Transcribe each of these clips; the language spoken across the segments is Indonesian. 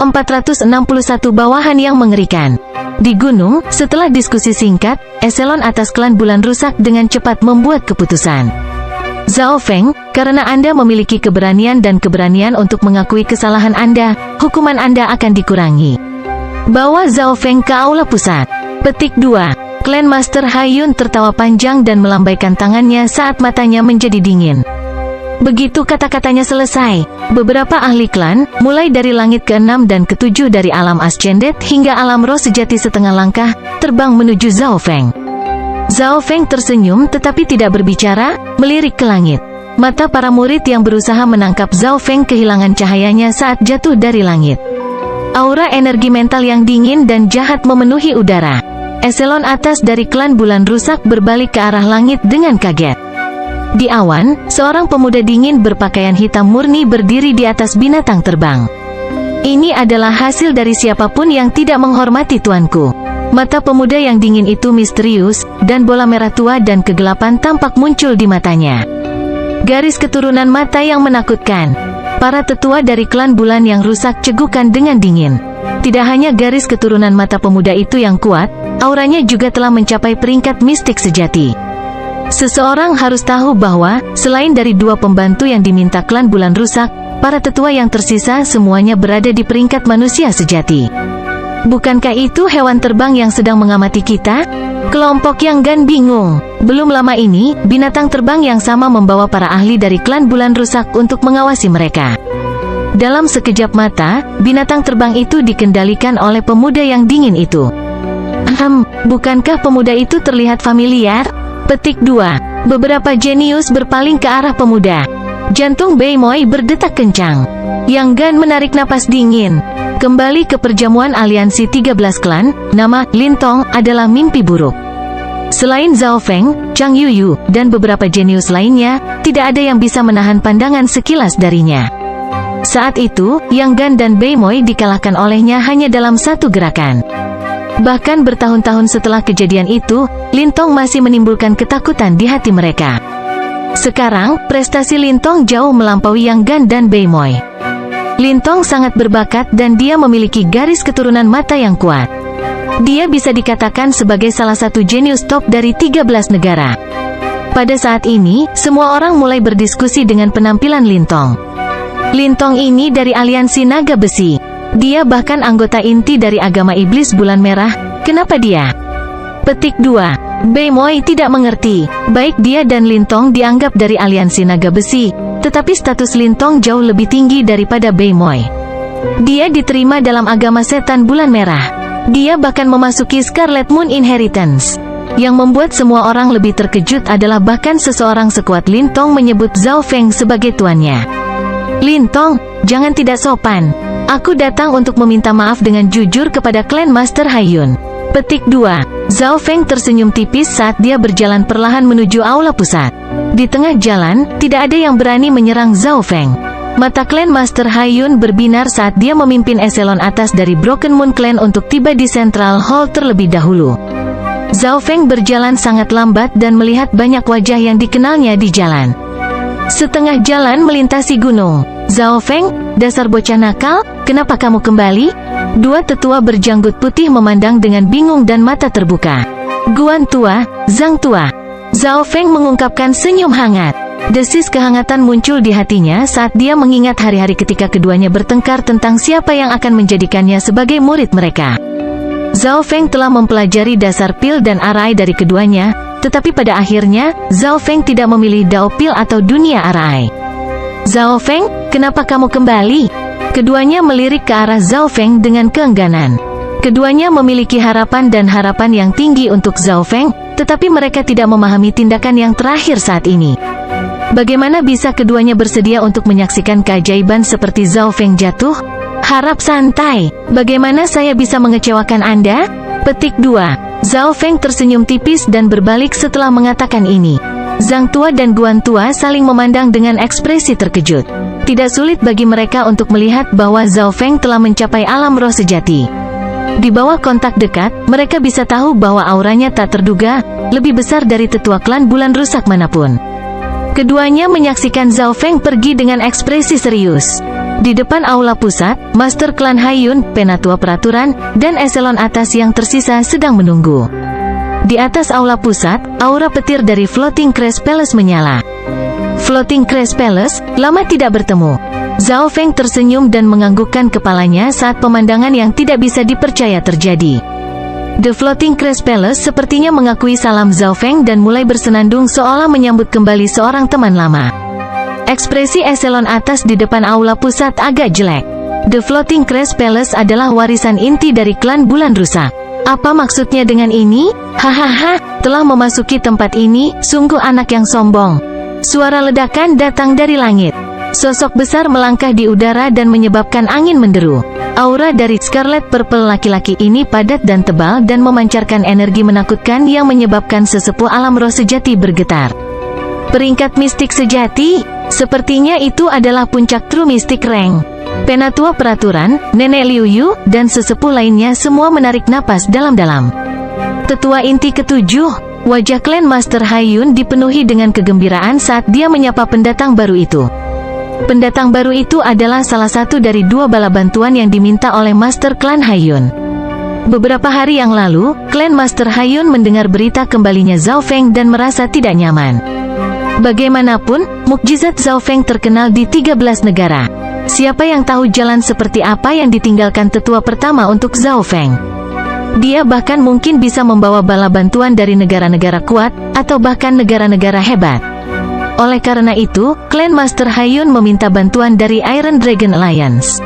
461 bawahan yang mengerikan. Di gunung, setelah diskusi singkat, eselon atas klan bulan rusak dengan cepat membuat keputusan. Zhao Feng, karena Anda memiliki keberanian dan keberanian untuk mengakui kesalahan Anda, hukuman Anda akan dikurangi. Bawa Zhao Feng ke aula pusat. Petik 2. Clan Master Haiyun tertawa panjang dan melambaikan tangannya saat matanya menjadi dingin. Begitu kata-katanya selesai, beberapa ahli klan, mulai dari langit ke-6 dan ke-7 dari alam Ascended hingga alam roh sejati setengah langkah, terbang menuju Zhao Feng. Zhao Feng tersenyum tetapi tidak berbicara, melirik ke langit. Mata para murid yang berusaha menangkap Zhao Feng kehilangan cahayanya saat jatuh dari langit. Aura energi mental yang dingin dan jahat memenuhi udara. Eselon atas dari klan bulan rusak berbalik ke arah langit dengan kaget. Di awan, seorang pemuda dingin berpakaian hitam murni berdiri di atas binatang terbang. Ini adalah hasil dari siapapun yang tidak menghormati tuanku. Mata pemuda yang dingin itu misterius, dan bola merah tua dan kegelapan tampak muncul di matanya. Garis keturunan mata yang menakutkan. Para tetua dari klan bulan yang rusak cegukan dengan dingin. Tidak hanya garis keturunan mata pemuda itu yang kuat, auranya juga telah mencapai peringkat mistik sejati. Seseorang harus tahu bahwa, selain dari 2 pembantu yang diminta klan bulan rusak, para tetua yang tersisa semuanya berada di peringkat manusia sejati. Bukankah itu hewan terbang yang sedang mengamati kita? Kelompok yang Gan bingung. Belum lama ini, binatang terbang yang sama membawa para ahli dari klan bulan rusak untuk mengawasi mereka. Dalam sekejap mata, binatang terbang itu dikendalikan oleh pemuda yang dingin itu. Bukankah pemuda itu terlihat familiar? Petik 2. Beberapa jenius berpaling ke arah pemuda. Jantung Bei Moi berdetak kencang. Yang Gan menarik napas dingin. Kembali ke perjamuan aliansi 13 klan, nama Lintong adalah mimpi buruk. Selain Zhao Feng, Chang Yuyu, dan beberapa jenius lainnya, tidak ada yang bisa menahan pandangan sekilas darinya. Saat itu, Yang Gan dan Bei Moi dikalahkan olehnya hanya dalam satu gerakan. Bahkan bertahun-tahun setelah kejadian itu, Lintong masih menimbulkan ketakutan di hati mereka. Sekarang, prestasi Lintong jauh melampaui Yang Gan dan Bei Moi. Lintong sangat berbakat dan dia memiliki garis keturunan mata yang kuat. Dia bisa dikatakan sebagai salah satu jenius top dari 13 negara. Pada saat ini, semua orang mulai berdiskusi dengan penampilan Lintong. Lintong ini dari aliansi naga besi. Dia bahkan anggota inti dari agama iblis bulan merah. Kenapa dia? Petik 2. Bei Moi tidak mengerti. Baik dia dan Lintong dianggap dari aliansi naga besi, tetapi status Lintong jauh lebih tinggi daripada Bei Moi. Dia diterima dalam agama setan bulan merah. Dia bahkan memasuki Scarlet Moon Inheritance. Yang membuat semua orang lebih terkejut adalah bahkan seseorang sekuat Lintong menyebut Zhao Feng sebagai tuannya. Lintong, jangan tidak sopan. Aku datang untuk meminta maaf dengan jujur kepada Clan Master Haiyun. Petik 2. Zhao Feng tersenyum tipis saat dia berjalan perlahan menuju aula pusat. Di tengah jalan, tidak ada yang berani menyerang Zhao Feng. Mata Clan Master Haiyun berbinar saat dia memimpin eselon atas dari Broken Moon Clan untuk tiba di Central Hall terlebih dahulu. Zhao Feng berjalan sangat lambat dan melihat banyak wajah yang dikenalnya di jalan. Setengah jalan melintasi gunung. Zhao Feng, dasar bocah nakal, kenapa kamu kembali? 2 tetua berjanggut putih memandang dengan bingung dan mata terbuka. Guan tua, Zhang tua. Zhao Feng mengungkapkan senyum hangat. Desis kehangatan muncul di hatinya saat dia mengingat hari-hari ketika keduanya bertengkar tentang siapa yang akan menjadikannya sebagai murid mereka. Zhao Feng telah mempelajari dasar pil dan arai dari keduanya, tetapi pada akhirnya, Zhao Feng tidak memilih Dao Pil atau dunia arai. Zhao Feng, kenapa kamu kembali? Keduanya melirik ke arah Zhao Feng dengan keengganan. Keduanya memiliki harapan dan harapan yang tinggi untuk Zhao Feng, tetapi mereka tidak memahami tindakan yang terakhir saat ini. Bagaimana bisa keduanya bersedia untuk menyaksikan keajaiban seperti Zhao Feng jatuh? Harap santai, bagaimana saya bisa mengecewakan Anda? Petik 2. Zhao Feng tersenyum tipis dan berbalik setelah mengatakan ini. Zhang tua dan Guan tua saling memandang dengan ekspresi terkejut. Tidak sulit bagi mereka untuk melihat bahwa Zhao Feng telah mencapai alam roh sejati. Di bawah kontak dekat, mereka bisa tahu bahwa auranya tak terduga, lebih besar dari tetua klan bulan rusak manapun. Keduanya menyaksikan Zhao Feng pergi dengan ekspresi serius. Di depan aula pusat, Master Klan Haiyun, Penatua Peraturan, dan eselon atas yang tersisa sedang menunggu. Di atas aula pusat, aura petir dari Floating Crest Palace menyala. Floating Crest Palace, lama tidak bertemu. Zhao Feng tersenyum dan menganggukkan kepalanya saat pemandangan yang tidak bisa dipercaya terjadi. The Floating Crest Palace sepertinya mengakui salam Zhao Feng dan mulai bersenandung seolah menyambut kembali seorang teman lama. Ekspresi eselon atas di depan aula pusat agak jelek. The Floating Crest Palace adalah warisan inti dari klan Bulan Rusak. Apa maksudnya dengan ini? Hahaha, telah memasuki tempat ini, sungguh anak yang sombong. Suara ledakan datang dari langit. Sosok besar melangkah di udara dan menyebabkan angin menderu. Aura dari Scarlet Purple laki-laki ini padat dan tebal dan memancarkan energi menakutkan yang menyebabkan sesepuh alam roh sejati bergetar. Peringkat mistik sejati? Sepertinya itu adalah puncak True Mystic Rank. Penatua Peraturan, Nenek Liu Yu, dan sesepuh lainnya semua menarik napas dalam-dalam. Tetua inti ketujuh. Wajah klan Master Haiyun dipenuhi dengan kegembiraan saat dia menyapa pendatang baru itu. Pendatang baru itu adalah salah satu dari 2 bala bantuan yang diminta oleh Master Klan Haiyun. Beberapa hari yang lalu, klan Master Haiyun mendengar berita kembalinya Zhao Feng dan merasa tidak nyaman. Bagaimanapun, mukjizat Zhao Feng terkenal di 13 negara. Siapa yang tahu jalan seperti apa yang ditinggalkan tetua pertama untuk Zhao Feng? Dia bahkan mungkin bisa membawa bala bantuan dari negara-negara kuat, atau bahkan negara-negara hebat. Oleh karena itu, klan Master Haiyun meminta bantuan dari Iron Dragon Alliance.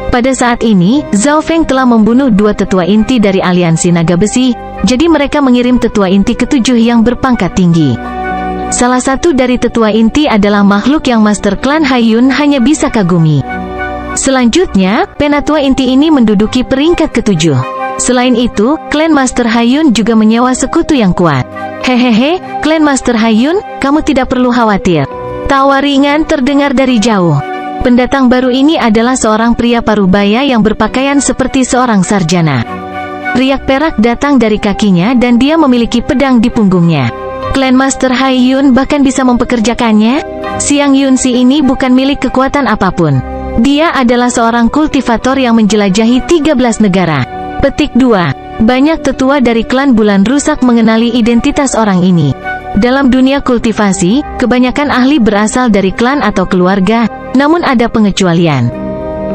Pada saat ini, Zhao Feng telah membunuh 2 tetua inti dari aliansi naga besi, jadi mereka mengirim tetua inti ketujuh yang berpangkat tinggi. Salah satu dari tetua inti adalah makhluk yang Master Klan Haiyun hanya bisa kagumi. Selanjutnya, penatua inti ini menduduki peringkat ketujuh. Selain itu, klan Master Haiyun juga menyewa sekutu yang kuat. Hehehe, klan Master Haiyun, kamu tidak perlu khawatir. Tawa ringan terdengar dari jauh. Pendatang baru ini adalah seorang pria parubaya yang berpakaian seperti seorang sarjana. Riak perak datang dari kakinya dan dia memiliki pedang di punggungnya. Klan Master Haiyun bahkan bisa mempekerjakannya. Xiang Yunxi ini bukan milik kekuatan apapun. Dia adalah seorang kultivator yang menjelajahi 13 negara. Petik 2. Banyak tetua dari klan Bulan Rusak mengenali identitas orang ini. Dalam dunia kultivasi, kebanyakan ahli berasal dari klan atau keluarga, namun ada pengecualian.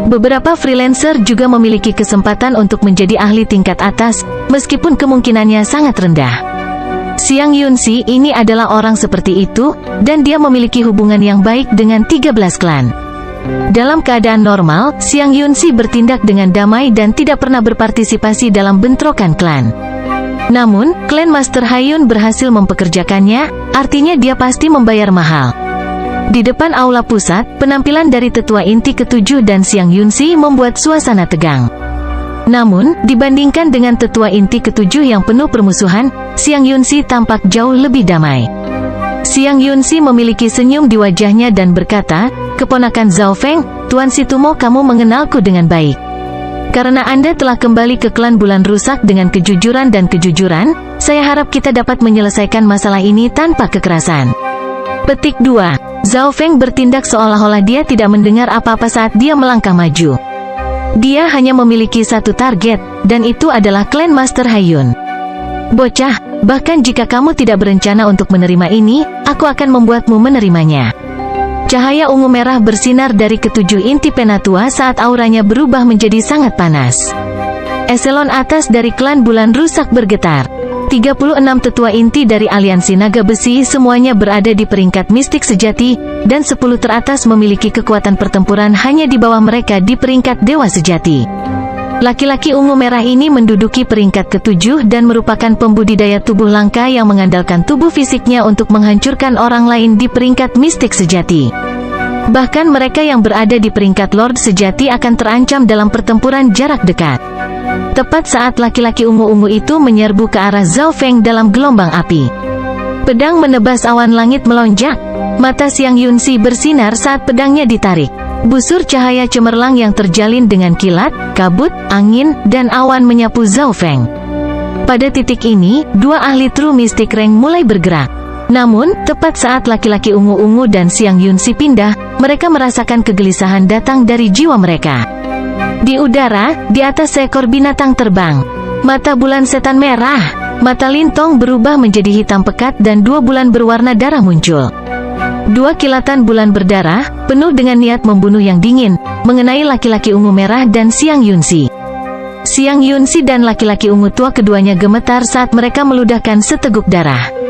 Beberapa freelancer juga memiliki kesempatan untuk menjadi ahli tingkat atas, meskipun kemungkinannya sangat rendah. Xiang Yunxi ini adalah orang seperti itu, dan dia memiliki hubungan yang baik dengan 13 klan. Dalam keadaan normal, Xiang Yunxi bertindak dengan damai dan tidak pernah berpartisipasi dalam bentrokan klan. Namun, klan Master Haiyun berhasil mempekerjakannya, artinya dia pasti membayar mahal. Di depan aula pusat, penampilan dari tetua inti ketujuh dan Xiang Yunxi membuat suasana tegang. Namun, dibandingkan dengan tetua inti ketujuh yang penuh permusuhan, Xiang Yunxi tampak jauh lebih damai. Xiang Yunxi memiliki senyum di wajahnya dan berkata, "Keponakan Zhao Feng, Tuan Situmo, kamu mengenalku dengan baik. Karena Anda telah kembali ke klan Bulan Rusak dengan kejujuran dan kejujuran, saya harap kita dapat menyelesaikan masalah ini tanpa kekerasan." Petik 2. Zhao Feng bertindak seolah-olah dia tidak mendengar apa-apa saat dia melangkah maju. Dia hanya memiliki satu target, dan itu adalah klan Master Haiyun. "Bocah, bahkan jika kamu tidak berencana untuk menerima ini, aku akan membuatmu menerimanya." Cahaya ungu merah bersinar dari ketujuh inti penatua saat auranya berubah menjadi sangat panas. Eselon atas dari klan Bulan Rusak bergetar. 36 tetua inti dari aliansi naga besi semuanya berada di peringkat mistik sejati, dan 10 teratas memiliki kekuatan pertempuran hanya di bawah mereka di peringkat dewa sejati. Laki-laki ungu merah ini menduduki peringkat ketujuh dan merupakan pembudidaya tubuh langka yang mengandalkan tubuh fisiknya untuk menghancurkan orang lain di peringkat mistik sejati. Bahkan mereka yang berada di peringkat Lord sejati akan terancam dalam pertempuran jarak dekat. Tepat saat laki-laki ungu-ungu itu menyerbu ke arah Zhao Feng dalam gelombang api. Pedang menebas awan langit melonjak. Mata Xiang Yunxi bersinar saat pedangnya ditarik. Busur cahaya cemerlang yang terjalin dengan kilat, kabut, angin, dan awan menyapu Zhao Feng. Pada titik ini, dua ahli True Mystic Rank mulai bergerak. Namun, tepat saat laki-laki ungu-ungu dan Xiang Yunxi pindah, mereka merasakan kegelisahan datang dari jiwa mereka. Di udara, di atas seekor binatang terbang, mata bulan setan merah. Mata Lintong berubah menjadi hitam pekat dan 2 bulan berwarna darah muncul. 2 kilatan bulan berdarah, penuh dengan niat membunuh yang dingin, mengenai laki-laki ungu merah dan Xiang Yunxi. Xiang Yunxi dan laki-laki ungu tua keduanya gemetar saat mereka meludahkan seteguk darah.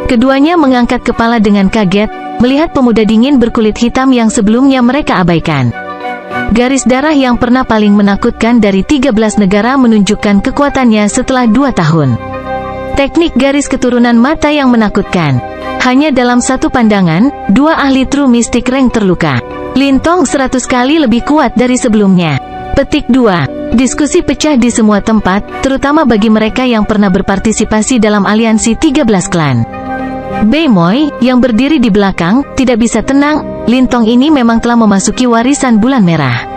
Keduanya mengangkat kepala dengan kaget, melihat pemuda dingin berkulit hitam yang sebelumnya mereka abaikan. Garis darah yang pernah paling menakutkan dari 13 negara menunjukkan kekuatannya setelah 2 tahun. Teknik garis keturunan mata yang menakutkan. Hanya dalam satu pandangan, 2 ahli True Mystic Rank terluka. Lintong 100 kali lebih kuat dari sebelumnya. Petik 2. Diskusi pecah di semua tempat, terutama bagi mereka yang pernah berpartisipasi dalam aliansi 13 klan. Beimoy, yang berdiri di belakang, tidak bisa tenang. Lintong ini memang telah memasuki warisan bulan merah.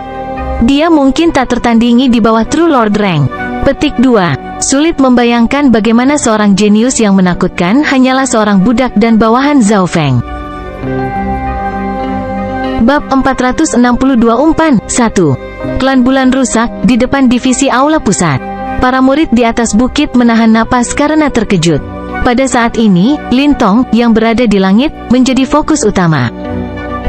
Dia mungkin tak tertandingi di bawah True Lord Rank. Petik 2. Sulit membayangkan bagaimana seorang jenius yang menakutkan hanyalah seorang budak dan bawahan Zhao Feng. Bab 462 Umpan 1. Klan Bulan Rusak, di depan divisi aula pusat. Para murid di atas bukit menahan napas karena terkejut. Pada saat ini, Lintong, yang berada di langit, menjadi fokus utama.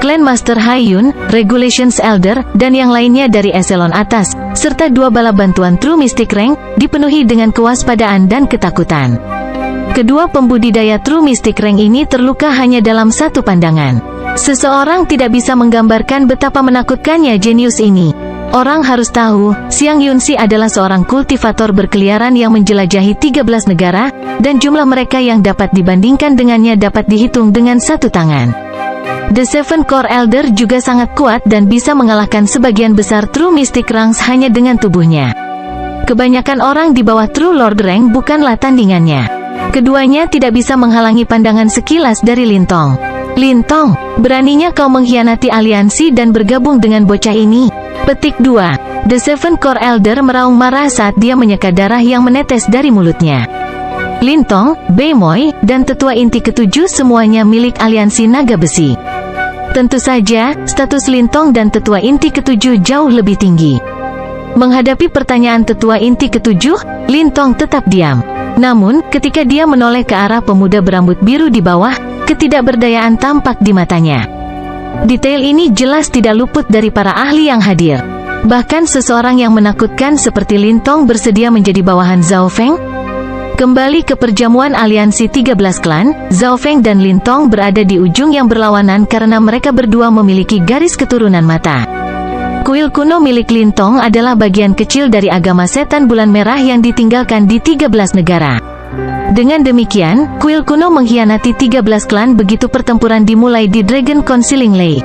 Clan Master Haiyun, Regulations Elder, dan yang lainnya dari eselon atas, serta 2 bala bantuan True Mystic Rank, dipenuhi dengan kewaspadaan dan ketakutan. Kedua pembudidaya True Mystic Rank ini terluka hanya dalam satu pandangan. Seseorang tidak bisa menggambarkan betapa menakutkannya jenius ini. Orang harus tahu, Xiang Yunxi adalah seorang kultivator berkeliaran yang menjelajahi 13 negara, dan jumlah mereka yang dapat dibandingkan dengannya dapat dihitung dengan satu tangan. The Seven Core Elder juga sangat kuat dan bisa mengalahkan sebagian besar True Mystic Ranks hanya dengan tubuhnya. Kebanyakan orang di bawah True Lord Rank bukanlah tandingannya. Keduanya tidak bisa menghalangi pandangan sekilas dari Lintong. Lintong, beraninya kau mengkhianati aliansi dan bergabung dengan bocah ini. Petik 2. The Seven Core Elder meraung marah saat dia menyeka darah yang menetes dari mulutnya. Lintong, Beimoy, dan tetua inti ketujuh semuanya milik aliansi naga besi. Tentu saja, status Lintong dan tetua inti ketujuh jauh lebih tinggi. Menghadapi pertanyaan tetua inti ketujuh, Lintong tetap diam. Namun, ketika dia menoleh ke arah pemuda berambut biru di bawah, ketidakberdayaan tampak di matanya. Detail ini jelas tidak luput dari para ahli yang hadir. Bahkan seseorang yang menakutkan seperti Lintong bersedia menjadi bawahan Zhao Feng. Kembali ke perjamuan aliansi 13 klan, Zhao Feng dan Lintong berada di ujung yang berlawanan karena mereka berdua memiliki garis keturunan mata. Kuil kuno milik Lintong adalah bagian kecil dari agama setan bulan merah yang ditinggalkan di 13 negara. Dengan demikian, kuil kuno mengkhianati 13 klan begitu pertempuran dimulai di Dragon Concealing Lake.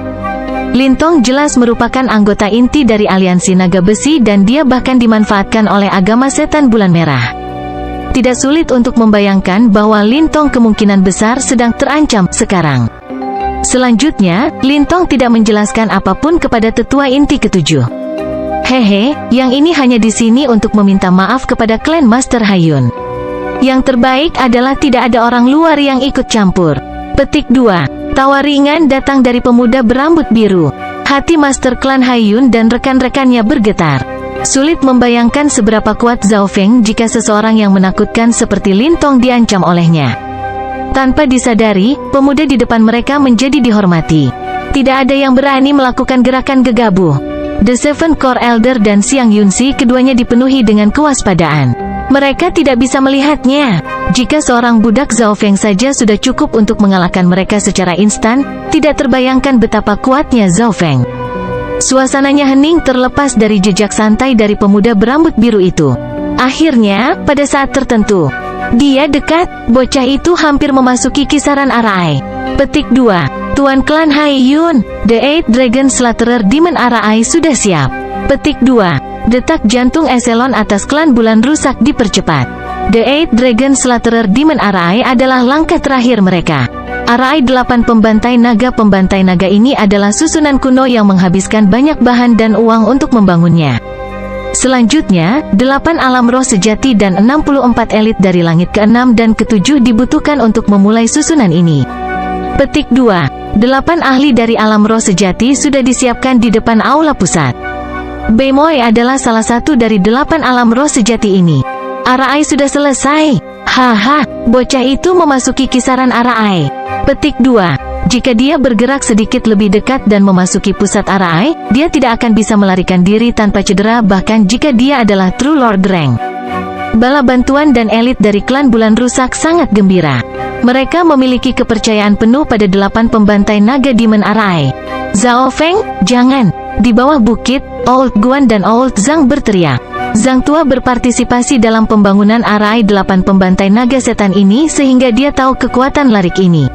Lintong jelas merupakan anggota inti dari aliansi naga besi dan dia bahkan dimanfaatkan oleh agama setan bulan merah. Tidak sulit untuk membayangkan bahwa Lintong kemungkinan besar sedang terancam sekarang. Selanjutnya, Lintong tidak menjelaskan apapun kepada tetua inti ketujuh. Hehe, yang ini hanya di sini untuk meminta maaf kepada klan Master Haiyun. Yang terbaik adalah tidak ada orang luar yang ikut campur. Petik 2. Tawa ringan datang dari pemuda berambut biru. Hati Master Klan Haiyun dan rekan-rekannya bergetar. Sulit membayangkan seberapa kuat Zhao Feng jika seseorang yang menakutkan seperti Lintong diancam olehnya. Tanpa disadari, pemuda di depan mereka menjadi dihormati. Tidak ada yang berani melakukan gerakan gegabah. The Seven Core Elder dan Xiang Yunxi keduanya dipenuhi dengan kewaspadaan. Mereka tidak bisa melihatnya. Jika seorang budak Zhao Feng saja sudah cukup untuk mengalahkan mereka secara instan, tidak terbayangkan betapa kuatnya Zhao Feng. Suasananya hening terlepas dari jejak santai dari pemuda berambut biru itu. Akhirnya, pada saat tertentu, dia dekat, bocah itu hampir memasuki kisaran Arai. Petik 2. Tuan Klan Haiyun, The Eight Dragon Slaughterer Demon Arai sudah siap. Petik 2. Detak jantung eselon atas klan bulan rusak dipercepat. The Eight Dragon Slaughterer Demon Arai adalah langkah terakhir mereka. Arai 8 pembantai naga ini adalah susunan kuno yang menghabiskan banyak bahan dan uang untuk membangunnya. Selanjutnya, 8 alam roh sejati dan 64 elit dari langit ke-6 dan ke-7 dibutuhkan untuk memulai susunan ini. Petik 2. 8 ahli dari alam roh sejati sudah disiapkan di depan aula pusat. Bemoy adalah salah satu dari 8 alam roh sejati ini. Arai sudah selesai. Haha, bocah itu memasuki kisaran Arai. Petik 2. Jika dia bergerak sedikit lebih dekat dan memasuki pusat Arai, dia tidak akan bisa melarikan diri tanpa cedera bahkan jika dia adalah True Lord Rank. Bala bantuan dan elit dari klan Bulan Rusak sangat gembira. Mereka memiliki kepercayaan penuh pada 8 pembantai naga Demon Arai. Zhao Feng, jangan! Di bawah bukit, Old Guan dan Old Zhang berteriak. Zhang Tua berpartisipasi dalam pembangunan Arai 8 pembantai naga setan ini sehingga dia tahu kekuatan Larik ini.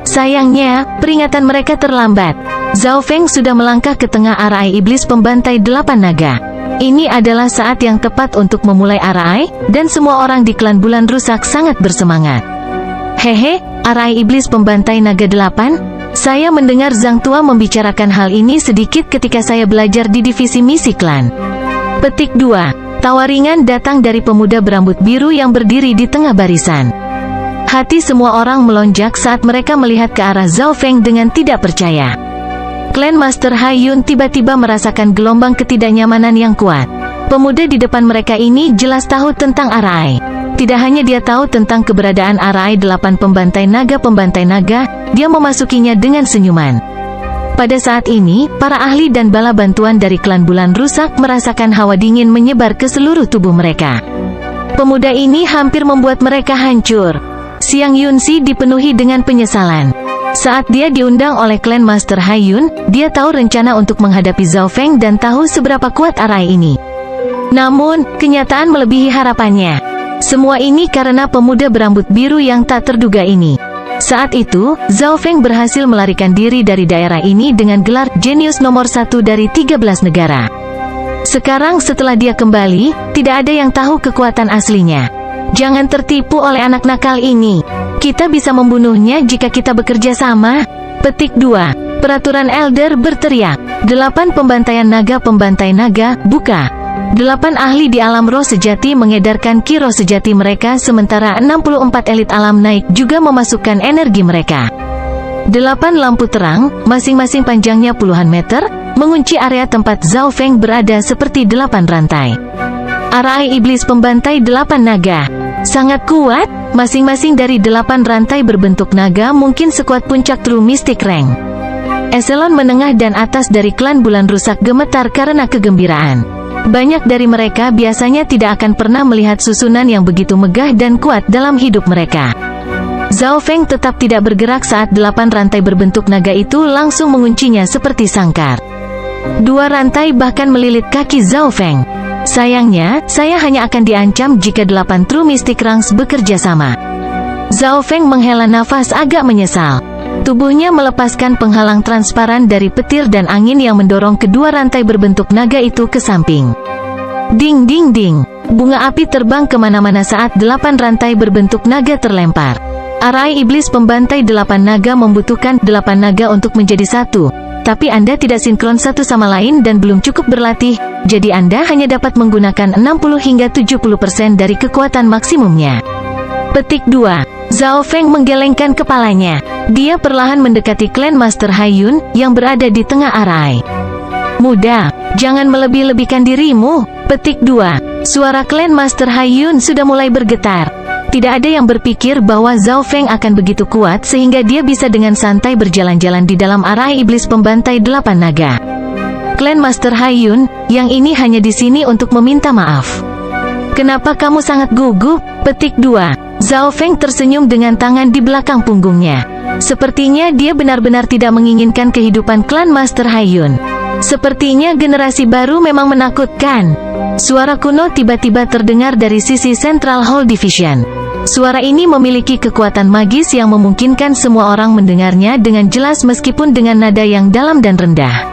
Sayangnya, peringatan mereka terlambat. Zhao Feng sudah melangkah ke tengah Arai iblis pembantai 8 naga. Ini adalah saat yang tepat untuk memulai Arai, dan semua orang di klan Bulan Rusak sangat bersemangat. Hehe, Arai iblis pembantai naga 8? Saya mendengar Zhang Tua membicarakan hal ini sedikit ketika saya belajar di divisi misi klan. Petik 2. Tawa ringan datang dari pemuda berambut biru yang berdiri di tengah barisan. Hati semua orang melonjak saat mereka melihat ke arah Zhao Feng dengan tidak percaya. Clan Master Hai Yun tiba-tiba merasakan gelombang ketidaknyamanan yang kuat. Pemuda di depan mereka ini jelas tahu tentang Arai. Tidak hanya dia tahu tentang keberadaan Arai 8 pembantai naga, dia memasukinya dengan senyuman. Pada saat ini, para ahli dan bala bantuan dari klan Bulan Rusak merasakan hawa dingin menyebar ke seluruh tubuh mereka. Pemuda ini hampir membuat mereka hancur. Xiang Yunxi dipenuhi dengan penyesalan. Saat dia diundang oleh klan Master Hai Yun, dia tahu rencana untuk menghadapi Zhao Feng dan tahu seberapa kuat Arai ini. Namun, kenyataan melebihi harapannya. Semua ini karena pemuda berambut biru yang tak terduga ini. Saat itu, Zhao Feng berhasil melarikan diri dari daerah ini dengan gelar jenius nomor 1 dari 13 negara. Sekarang setelah dia kembali, tidak ada yang tahu kekuatan aslinya. Jangan tertipu oleh anak nakal ini. Kita bisa membunuhnya jika kita bekerja sama. Petik 2. Peraturan Elder berteriak. 8 pembantaian naga pembantai naga, buka. 8 ahli di alam roh sejati mengedarkan ki roh sejati mereka sementara 64 elit alam naik juga memasukkan energi mereka. 8 lampu terang, masing-masing panjangnya puluhan meter, mengunci area tempat Zhao Feng berada seperti 8 rantai. Arai iblis pembantai 8 naga. Sangat kuat, masing-masing dari 8 rantai berbentuk naga mungkin sekuat puncak True Mystic Rank. Eselon menengah dan atas dari klan Bulan Rusak gemetar karena kegembiraan. Banyak dari mereka biasanya tidak akan pernah melihat susunan yang begitu megah dan kuat dalam hidup mereka. Zhao Feng tetap tidak bergerak saat 8 rantai berbentuk naga itu langsung menguncinya seperti sangkar. 2 rantai bahkan melilit kaki Zhao Feng. Sayangnya, saya hanya akan diancam jika 8 True Mystic Ranks bekerja sama. Zhao Feng menghela nafas agak menyesal. Tubuhnya melepaskan penghalang transparan dari petir dan angin yang mendorong kedua rantai berbentuk naga itu ke samping. Ding ding ding. Bunga api terbang kemana-mana saat 8 rantai berbentuk naga terlempar. Arai iblis pembantai 8 naga membutuhkan 8 naga untuk menjadi satu. Tapi Anda tidak sinkron satu sama lain dan belum cukup berlatih, jadi Anda hanya dapat menggunakan 60 hingga 70% dari kekuatan maksimumnya. Petik 2. Zhao Feng menggelengkan kepalanya. Dia perlahan mendekati klan Master Hai Yun, yang berada di tengah Arai. Muda, jangan melebih-lebihkan dirimu. Petik 2. Suara klan Master Hai Yun sudah mulai bergetar. Tidak ada yang berpikir bahwa Zhao Feng akan begitu kuat sehingga dia bisa dengan santai berjalan-jalan di dalam Arai iblis pembantai 8 naga. Klan Master Hai Yun, yang ini hanya di sini untuk meminta maaf. Kenapa kamu sangat gugup? Petik 2. Zhao Feng tersenyum dengan tangan di belakang punggungnya. Sepertinya dia benar-benar tidak menginginkan kehidupan klan Master Hai Yun. Sepertinya generasi baru memang menakutkan. Suara kuno tiba-tiba terdengar dari sisi Central Hall Division. Suara ini memiliki kekuatan magis yang memungkinkan semua orang mendengarnya dengan jelas meskipun dengan nada yang dalam dan rendah.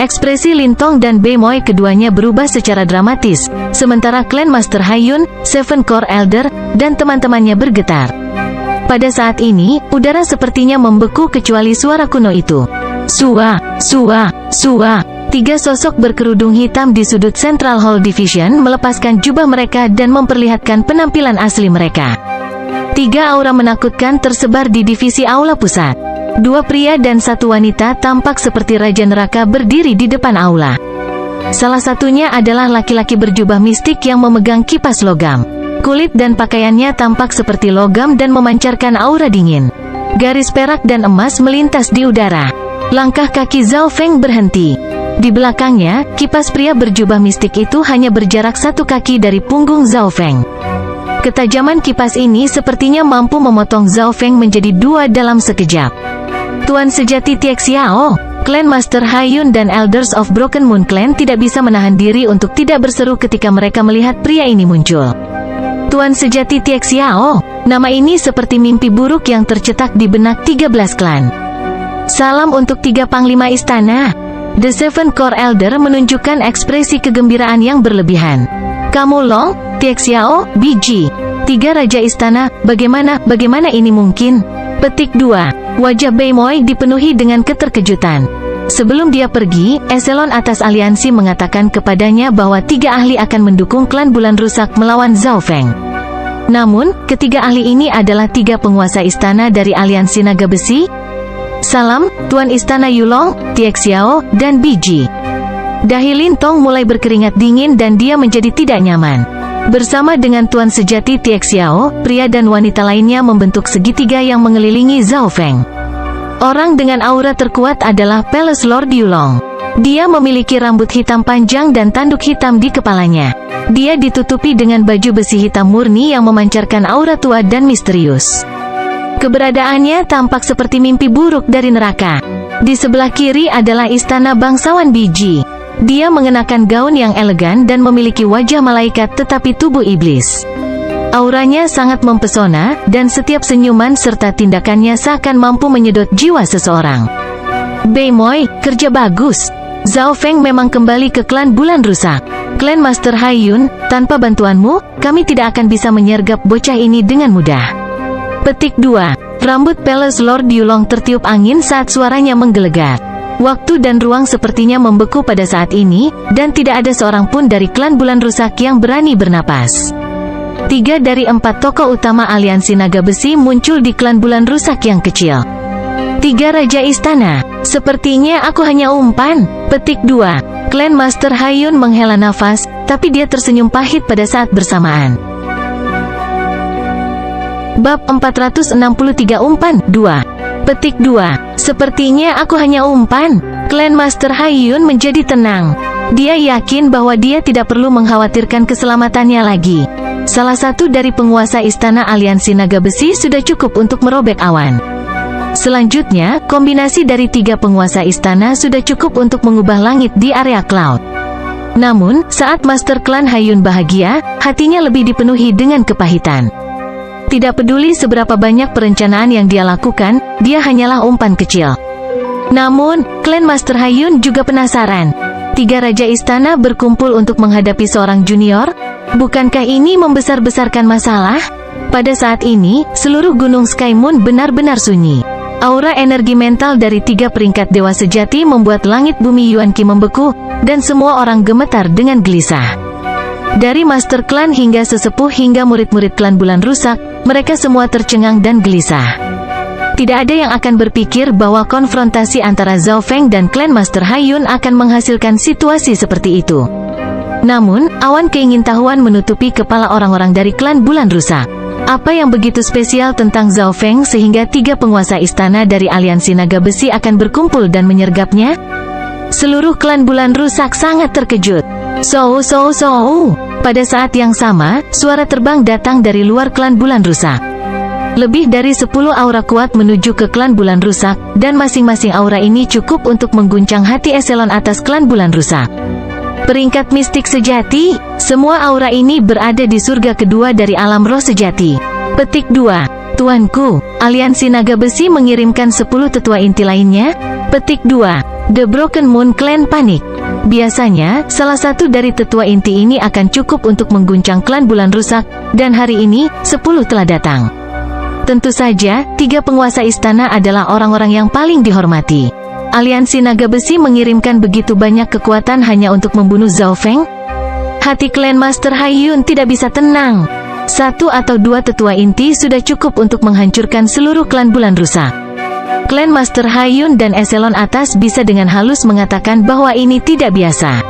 Ekspresi Lintong dan Bemoy keduanya berubah secara dramatis, sementara klan Master Hai Yun, Seven Core Elder, dan teman-temannya bergetar. Pada saat ini, udara sepertinya membeku kecuali suara kuno itu. Sua, sua, sua. Tiga sosok berkerudung hitam di sudut Central Hall Division melepaskan jubah mereka dan memperlihatkan penampilan asli mereka. Tiga aura menakutkan tersebar di divisi aula pusat. Dua pria dan satu wanita tampak seperti Raja Neraka berdiri di depan aula. Salah satunya adalah laki-laki berjubah mistik yang memegang kipas logam. Kulit dan pakaiannya tampak seperti logam dan memancarkan aura dingin. Garis perak dan emas melintas di udara. Langkah kaki Zhao Feng berhenti. Di belakangnya, kipas pria berjubah mistik itu hanya berjarak 1 kaki dari punggung Zhao Feng. Ketajaman kipas ini sepertinya mampu memotong Zhao Feng menjadi 2 dalam sekejap. Tuan sejati Tie Xiao, Clan Master Haiyun dan Elders of Broken Moon Clan tidak bisa menahan diri untuk tidak berseru ketika mereka melihat pria ini muncul. Tuan sejati Tie Xiao, nama ini seperti mimpi buruk yang tercetak di benak 13 klan. Salam untuk 3 panglima istana. The Seven Core Elder menunjukkan ekspresi kegembiraan yang berlebihan. Kamu Long, Tie Xiao, BG. 3 raja istana, bagaimana ini mungkin? Petik 2. Wajah Bei Moi dipenuhi dengan keterkejutan. Sebelum dia pergi, eselon atas aliansi mengatakan kepadanya bahwa 3 ahli akan mendukung klan Bulan Rusak melawan Zhao Feng. Namun, ketiga ahli ini adalah 3 penguasa istana dari aliansi naga besi. Salam, Tuan Istana Yulong, Tie Xiao, dan BG. Dahi Lintong mulai berkeringat dingin dan dia menjadi tidak nyaman. Bersama dengan Tuan sejati Tie Xiao, pria dan wanita lainnya membentuk segitiga yang mengelilingi Zhao Feng. Orang dengan aura terkuat adalah Palace Lord Yulong. Dia memiliki rambut hitam panjang dan tanduk hitam di kepalanya. Dia ditutupi dengan baju besi hitam murni yang memancarkan aura tua dan misterius. Keberadaannya tampak seperti mimpi buruk dari neraka. Di sebelah kiri adalah istana bangsawan BG. Dia mengenakan gaun yang elegan dan memiliki wajah malaikat tetapi tubuh iblis. Auranya sangat mempesona, dan setiap senyuman serta tindakannya seakan mampu menyedot jiwa seseorang. Bei Moi, kerja bagus. Zhao Feng memang kembali ke klan Bulan Rusak. Klan Master Haiyun, tanpa bantuanmu, kami tidak akan bisa menyergap bocah ini dengan mudah. Petik 2. Rambut Palace Lord Yulong tertiup angin saat suaranya menggelegar. Waktu dan ruang sepertinya membeku pada saat ini, dan tidak ada seorang pun dari klan Bulan Rusak yang berani bernapas. 3 dari 4 tokoh utama aliansi naga besi muncul di klan Bulan Rusak yang kecil. 3 raja istana. Sepertinya aku hanya umpan. Petik 2. Klan Master Haiyun menghela nafas, tapi dia tersenyum pahit pada saat bersamaan. Bab 463 Umpan 2. Petik 2. Sepertinya aku hanya umpan. Klan Master Haiyun menjadi tenang. Dia yakin bahwa dia tidak perlu mengkhawatirkan keselamatannya lagi. Salah satu dari penguasa istana aliansi naga besi sudah cukup untuk merobek awan. Selanjutnya, kombinasi dari 3 penguasa istana sudah cukup untuk mengubah langit di area cloud. Namun, saat Master Klan Haiyun bahagia, hatinya lebih dipenuhi dengan kepahitan. Tidak peduli seberapa banyak perencanaan yang dia lakukan, dia hanyalah umpan kecil. Namun, Klan Master Haiyun juga penasaran. 3 raja istana berkumpul untuk menghadapi seorang junior? Bukankah ini membesar-besarkan masalah? Pada saat ini, seluruh gunung Sky Moon benar-benar sunyi. Aura energi mental dari 3 peringkat dewa sejati membuat langit bumi Yuan Qi membeku, dan semua orang gemetar dengan gelisah. Dari Master Klan hingga sesepuh hingga murid-murid klan Bulan Rusak, mereka semua tercengang dan gelisah. Tidak ada yang akan berpikir bahwa konfrontasi antara Zhao Feng dan Klan Master Haiyun akan menghasilkan situasi seperti itu. Namun, awan keingintahuan menutupi kepala orang-orang dari klan Bulan Rusak. Apa yang begitu spesial tentang Zhao Feng sehingga 3 penguasa istana dari aliansi naga besi akan berkumpul dan menyergapnya? Seluruh klan Bulan Rusak sangat terkejut. So. Pada saat yang sama, suara terbang datang dari luar klan Bulan Rusak. Lebih dari 10 aura kuat menuju ke klan Bulan Rusak, dan masing-masing aura ini cukup untuk mengguncang hati eselon atas klan Bulan Rusak. Peringkat mistik sejati, semua aura ini berada di surga kedua dari alam roh sejati. Petik 2. Tuanku, aliansi naga besi mengirimkan 10 tetua inti lainnya. Petik 2. The Broken Moon Clan panik. Biasanya, salah satu dari tetua inti ini akan cukup untuk mengguncang klan Bulan Rusak, dan hari ini, 10 telah datang. Tentu saja, 3 penguasa istana adalah orang-orang yang paling dihormati. aliansi naga besi mengirimkan begitu banyak kekuatan hanya untuk membunuh Zhao Feng? Hati klan Master Haiyun tidak bisa tenang. Satu atau dua tetua inti sudah cukup untuk menghancurkan seluruh klan bulan rusak. Klan Master Haiyun dan eselon atas bisa dengan halus mengatakan bahwa ini tidak biasa.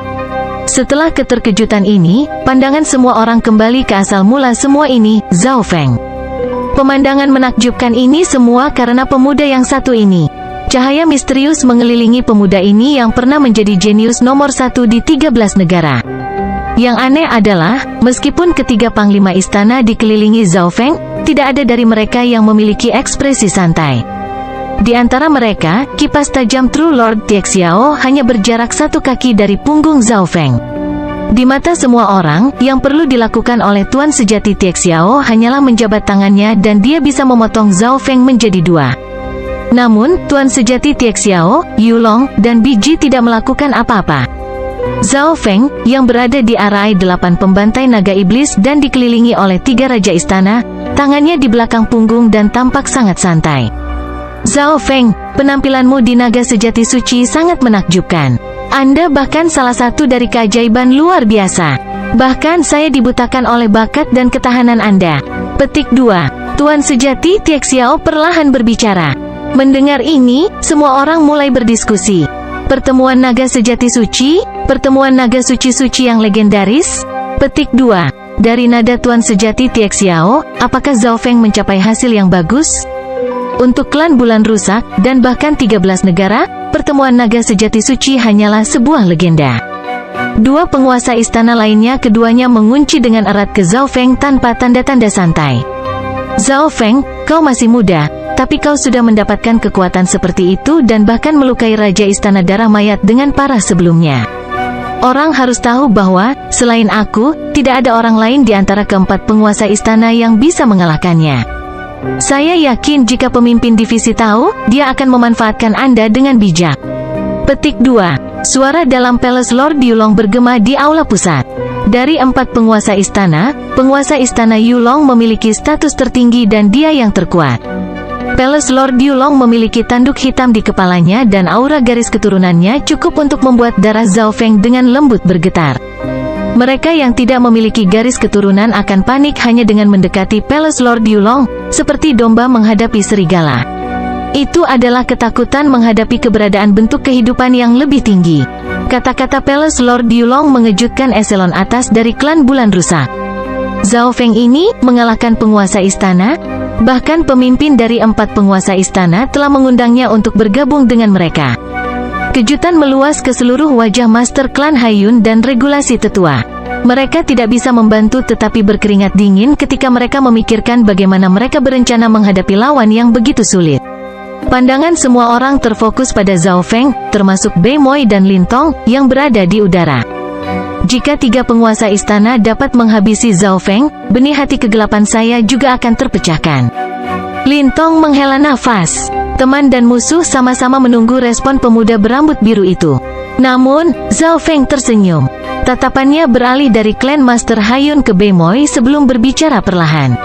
Setelah keterkejutan ini, pandangan semua orang kembali ke asal mula semua ini, Zhao Feng. Pemandangan menakjubkan ini semua karena pemuda yang satu ini. Cahaya misterius mengelilingi pemuda ini yang pernah menjadi jenius nomor 1 di 13 negara. Yang aneh adalah, meskipun ketiga panglima istana dikelilingi Zhao Feng, tidak ada dari mereka yang memiliki ekspresi santai. Di antara mereka, kipas tajam True Lord Tiexiao hanya berjarak 1 kaki dari punggung Zhao Feng. Di mata semua orang, yang perlu dilakukan oleh Tuan Sejati Tiexiao hanyalah menjabat tangannya dan dia bisa memotong Zhao Feng menjadi 2. Namun, Tuan Sejati Tiexiao, Yulong, dan Biji tidak melakukan apa-apa. Zhao Feng, yang berada di arai 8 pembantai naga iblis dan dikelilingi oleh 3 raja istana, tangannya di belakang punggung dan tampak sangat santai. Zhao Feng, penampilanmu di naga sejati suci sangat menakjubkan. Anda bahkan salah satu dari keajaiban luar biasa. Bahkan saya dibutakan oleh bakat dan ketahanan Anda. Petik 2. Tuan Sejati Tiexiao perlahan berbicara. Mendengar ini, semua orang mulai berdiskusi. Pertemuan naga sejati suci, pertemuan naga suci-suci yang legendaris. Petik 2. Dari nada Tuan Sejati Tiexiao, apakah Zhao Feng mencapai hasil yang bagus? Untuk klan bulan rusak, dan bahkan 13 negara, pertemuan naga sejati suci hanyalah sebuah legenda. 2 penguasa istana lainnya keduanya mengunci dengan erat ke Zhao Feng tanpa tanda-tanda santai. Zhao Feng, kau masih muda, tapi kau sudah mendapatkan kekuatan seperti itu dan bahkan melukai Raja Istana Darah Mayat dengan parah sebelumnya. Orang harus tahu bahwa, selain aku, tidak ada orang lain di antara keempat penguasa istana yang bisa mengalahkannya. Saya yakin jika pemimpin divisi tahu, dia akan memanfaatkan Anda dengan bijak. Petik 2. Suara dalam Palace Lord Yulong bergema di aula pusat. Dari 4 penguasa istana Yulong memiliki status tertinggi dan dia yang terkuat. Palace Lord Yulong memiliki tanduk hitam di kepalanya dan aura garis keturunannya cukup untuk membuat darah Zhao Feng dengan lembut bergetar. Mereka yang tidak memiliki garis keturunan akan panik hanya dengan mendekati Palace Lord Yulong, seperti domba menghadapi serigala. Itu adalah ketakutan menghadapi keberadaan bentuk kehidupan yang lebih tinggi. Kata-kata Palace Lord Yulong mengejutkan eselon atas dari klan bulan rusak. Zhao Feng ini mengalahkan penguasa istana. Bahkan pemimpin dari 4 penguasa istana telah mengundangnya untuk bergabung dengan mereka. Kejutan meluas ke seluruh wajah Master Klan Haiyun dan regulasi tetua. Mereka tidak bisa membantu tetapi berkeringat dingin ketika mereka memikirkan bagaimana mereka berencana menghadapi lawan yang begitu sulit. Pandangan semua orang terfokus pada Zhao Feng, termasuk Bei Moi dan Lin Tong, yang berada di udara. Jika 3 penguasa istana dapat menghabisi Zhao Feng, benih hati kegelapan saya juga akan terpecahkan. Lin Tong menghela nafas. Teman dan musuh sama-sama menunggu respon pemuda berambut biru itu. Namun, Zhao Feng tersenyum. Tatapannya beralih dari klan Master Haiyun ke Bei Moi sebelum berbicara perlahan.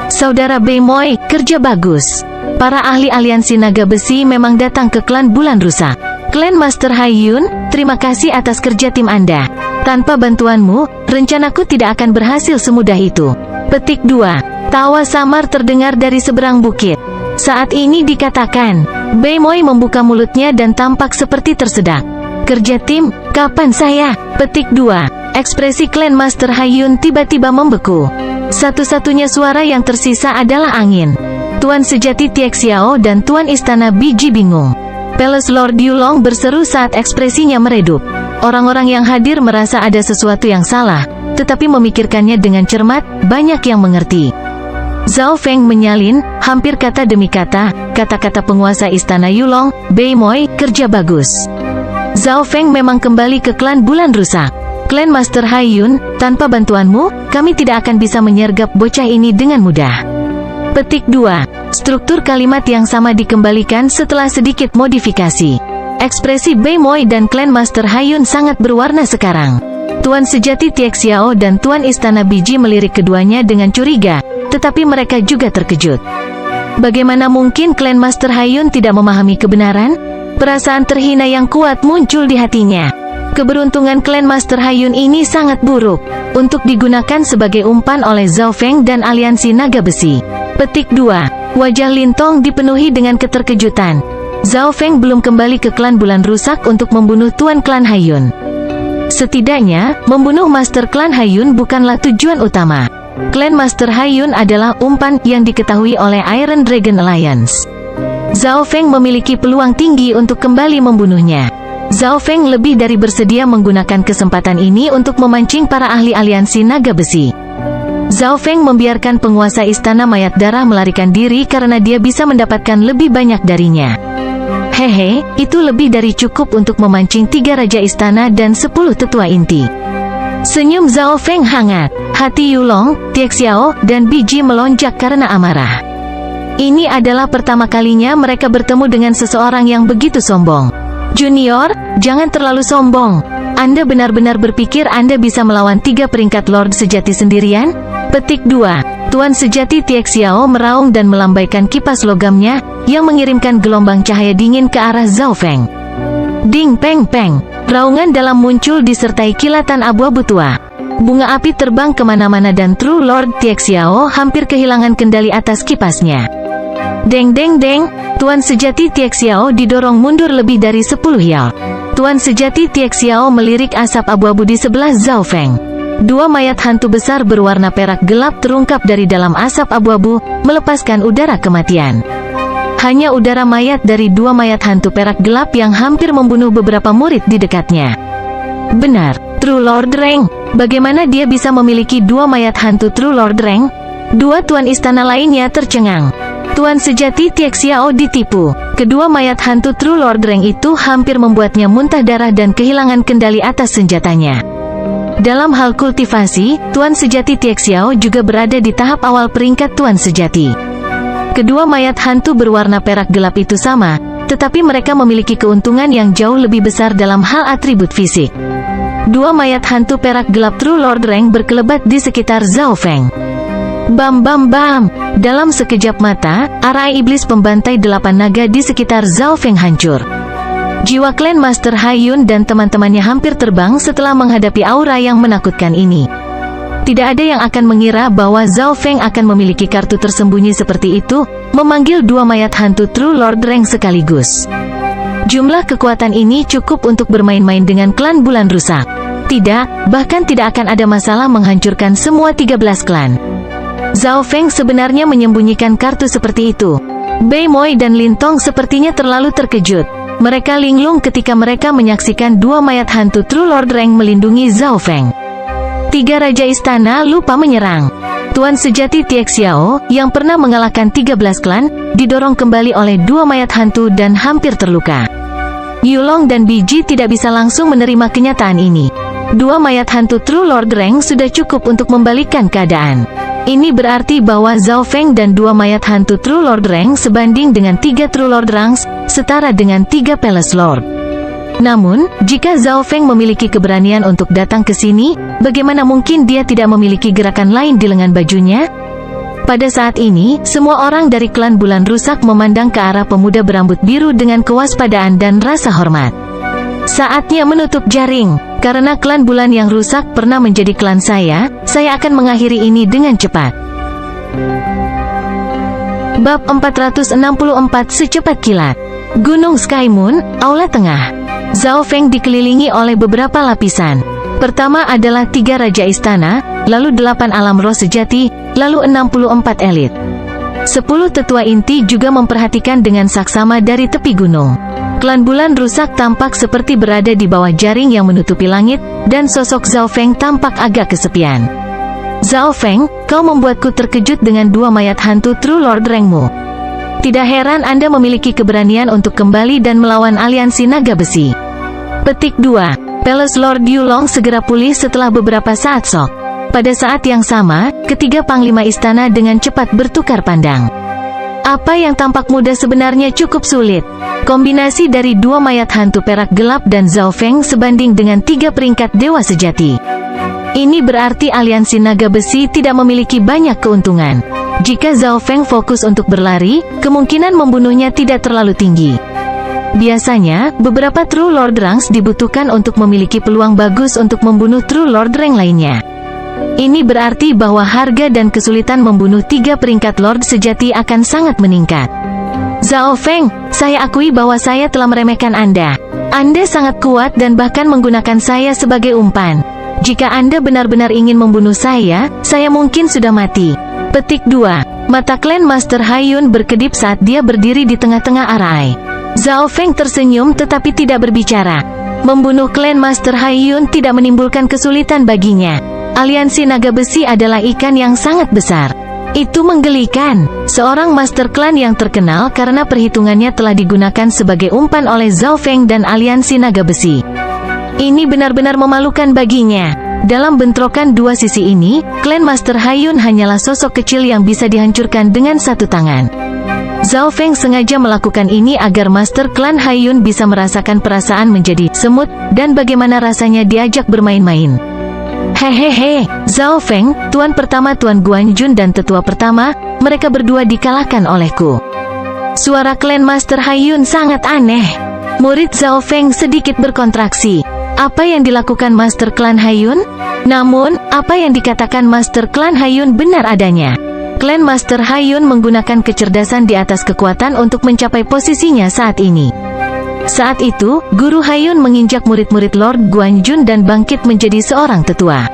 Saudara Bei Moi, kerja bagus. Para ahli aliansi naga besi memang datang ke klan bulan rusak. Klan Master Haiyun, terima kasih atas kerja tim Anda. Tanpa bantuanmu, rencanaku tidak akan berhasil semudah itu. Petik 2. Tawa samar terdengar dari seberang bukit. Saat ini dikatakan, Bei Moi membuka mulutnya dan tampak seperti tersedak. Kerja tim, kapan saya? Petik 2. Ekspresi klan Master Haiyun tiba-tiba membeku. Satu-satunya suara yang tersisa adalah angin. Tuan Sejati Tiexiao dan Tuan Istana Biji bingung. Palace Lord Yulong berseru saat ekspresinya meredup. Orang-orang yang hadir merasa ada sesuatu yang salah, tetapi memikirkannya dengan cermat, banyak yang mengerti. Zhao Feng menyalin, hampir kata demi kata, kata-kata penguasa istana Yulong, Bei Moi, kerja bagus. Zhao Feng memang kembali ke klan bulan rusak. Klan Master Haiyun, tanpa bantuanmu, kami tidak akan bisa menyergap bocah ini dengan mudah. Petik 2. Struktur kalimat yang sama dikembalikan setelah sedikit modifikasi. Ekspresi Bei Moi dan klan Master Haiyun sangat berwarna sekarang. Tuan Sejati Tiexiao dan Tuan Istana Biji melirik keduanya dengan curiga, tetapi mereka juga terkejut. Bagaimana mungkin klan Master Haiyun tidak memahami kebenaran? Perasaan terhina yang kuat muncul di hatinya. Keberuntungan klan Master Haiyun ini sangat buruk untuk digunakan sebagai umpan oleh Zhao Feng dan aliansi naga besi. Petik 2. Wajah Lin Tong dipenuhi dengan keterkejutan. Zhao Feng belum kembali ke klan Bulan Rusak untuk membunuh Tuan klan Haiyun. Setidaknya, membunuh Master klan Haiyun bukanlah tujuan utama. Klan Master Haiyun adalah umpan yang diketahui oleh Iron Dragon Alliance. Zhao Feng memiliki peluang tinggi untuk kembali membunuhnya. Zhao Feng lebih dari bersedia menggunakan kesempatan ini untuk memancing para ahli aliansi naga besi. Zhao Feng membiarkan penguasa istana mayat darah melarikan diri karena dia bisa mendapatkan lebih banyak darinya. Hehe, itu lebih dari cukup untuk memancing 3 raja istana dan 10 tetua inti. Senyum Zhao Feng hangat. Hati Yulong, Tiexiao, dan Biji melonjak karena amarah. Ini adalah pertama kalinya mereka bertemu dengan seseorang yang begitu sombong. Junior, jangan terlalu sombong. Anda benar-benar berpikir Anda bisa melawan 3 peringkat Lord Sejati sendirian? Petik 2. Tuan Sejati Tiexiao meraung dan melambaikan kipas logamnya, yang mengirimkan gelombang cahaya dingin ke arah Zhao Feng. Ding peng peng. Raungan dalam muncul disertai kilatan abu-abu tua. Bunga api terbang kemana-mana dan True Lord Tiexiao hampir kehilangan kendali atas kipasnya. Deng deng deng. Tuan Sejati Tiexiao didorong mundur lebih dari 10 yard. Tuan Sejati Tiexiao melirik asap abu-abu di sebelah Zhao Feng. 2 mayat hantu besar berwarna perak gelap terungkap dari dalam asap abu-abu, melepaskan udara kematian. Hanya udara mayat dari 2 mayat hantu perak gelap yang hampir membunuh beberapa murid di dekatnya. Benar, True Lord Reng. Bagaimana dia bisa memiliki 2 mayat hantu True Lord Reng? 2 tuan istana lainnya tercengang. Tuan Sejati Tiexiao ditipu. Kedua mayat hantu True Lord Reng itu hampir membuatnya muntah darah dan kehilangan kendali atas senjatanya. Dalam hal kultivasi, Tuan Sejati Tiexiao juga berada di tahap awal peringkat Tuan Sejati. Kedua mayat hantu berwarna perak gelap itu sama, tetapi mereka memiliki keuntungan yang jauh lebih besar dalam hal atribut fisik. 2 mayat hantu perak gelap True Lord Reng berkelebat di sekitar Zhao Feng. Bam bam bam. Dalam sekejap mata, arai iblis pembantai 8 naga di sekitar Zhao Feng hancur. Jiwa klan Master Haiyun dan teman-temannya hampir terbang setelah menghadapi aura yang menakutkan ini. Tidak ada yang akan mengira bahwa Zhao Feng akan memiliki kartu tersembunyi seperti itu, memanggil 2 mayat hantu True Lord Reng sekaligus. Jumlah kekuatan ini cukup untuk bermain-main dengan klan Bulan Rusak. Tidak, bahkan tidak akan ada masalah menghancurkan semua 13 klan. Zhao Feng sebenarnya menyembunyikan kartu seperti itu. Bei Moi dan Lin Tong sepertinya terlalu terkejut. Mereka linglung ketika mereka menyaksikan 2 mayat hantu True Lord Reng melindungi Zhao Feng. 3 raja istana lupa menyerang. Tuan Sejati Tiexiao, yang pernah mengalahkan 13 klan, didorong kembali oleh 2 mayat hantu dan hampir terluka. Yulong dan Biji tidak bisa langsung menerima kenyataan ini. 2 mayat hantu True Lord Reng sudah cukup untuk membalikkan keadaan. Ini berarti bahwa Zhao Feng dan 2 mayat hantu True Lord Reng sebanding dengan 3 True Lord Rangs, setara dengan 3 Palace Lord. Namun, jika Zhao Feng memiliki keberanian untuk datang ke sini, bagaimana mungkin dia tidak memiliki gerakan lain di lengan bajunya? Pada saat ini, semua orang dari klan Bulan Rusak memandang ke arah pemuda berambut biru dengan kewaspadaan dan rasa hormat. Saatnya menutup jaring. Karena klan Bulan yang rusak pernah menjadi klan saya akan mengakhiri ini dengan cepat. Bab 464 Secepat Kilat. Gunung Sky Moon, Aula Tengah. Zhao Feng dikelilingi oleh beberapa lapisan. Pertama adalah 3 raja istana, lalu 8 alam roh sejati, lalu 64 elit. 10 tetua inti juga memperhatikan dengan saksama dari tepi gunung. Klan Bulan Rusak tampak seperti berada di bawah jaring yang menutupi langit, dan sosok Zhao Feng tampak agak kesepian. Zhao Feng, kau membuatku terkejut dengan 2 mayat hantu True Lord Rengmu. Tidak heran Anda memiliki keberanian untuk kembali dan melawan aliansi naga besi. Petik 2. Palace Lord Yulong segera pulih setelah beberapa saat sok. Pada saat yang sama, ketiga panglima istana dengan cepat bertukar pandang. Apa yang tampak mudah sebenarnya cukup sulit. Kombinasi dari 2 mayat hantu perak gelap dan Zhao Feng sebanding dengan 3 peringkat dewa sejati. Ini berarti aliansi naga besi tidak memiliki banyak keuntungan. Jika Zhao Feng fokus untuk berlari, kemungkinan membunuhnya tidak terlalu tinggi. Biasanya, beberapa True Lord Ranks dibutuhkan untuk memiliki peluang bagus untuk membunuh True Lord Rank lainnya. Ini berarti bahwa harga dan kesulitan membunuh 3 peringkat Lord sejati akan sangat meningkat. Zhao Feng, saya akui bahwa saya telah meremehkan Anda. Anda sangat kuat dan bahkan menggunakan saya sebagai umpan. Jika Anda benar-benar ingin membunuh saya mungkin sudah mati. Petik 2. Mata Clan Master Haiyun berkedip saat dia berdiri di tengah-tengah arai. Zhao Feng tersenyum tetapi tidak berbicara. Membunuh Clan Master Haiyun tidak menimbulkan kesulitan baginya. Aliansi Naga Besi adalah ikan yang sangat besar. Itu menggelikan. Seorang Master Clan yang terkenal karena perhitungannya telah digunakan sebagai umpan oleh Zhao Feng dan Aliansi Naga Besi. Ini benar-benar memalukan baginya. Dalam bentrokan dua sisi ini, Clan Master Haiyun hanyalah sosok kecil yang bisa dihancurkan dengan satu tangan. Zhao Feng sengaja melakukan ini agar Master Clan Haiyun bisa merasakan perasaan menjadi semut, dan bagaimana rasanya diajak bermain-main. Hehehe, Zhao Feng, Tuan Pertama Tuan Guanjun dan Tetua Pertama, mereka berdua dikalahkan olehku. Suara Clan Master Haiyun sangat aneh. Murid Zhao Feng sedikit berkontraksi. Apa yang dilakukan Master Clan Haiyun? Namun, apa yang dikatakan Master Clan Haiyun benar adanya. Clan Master Haiyun menggunakan kecerdasan di atas kekuatan untuk mencapai posisinya saat ini. Saat itu, Guru Haiyun menginjak murid-murid Lord Guanjun dan bangkit menjadi seorang tetua.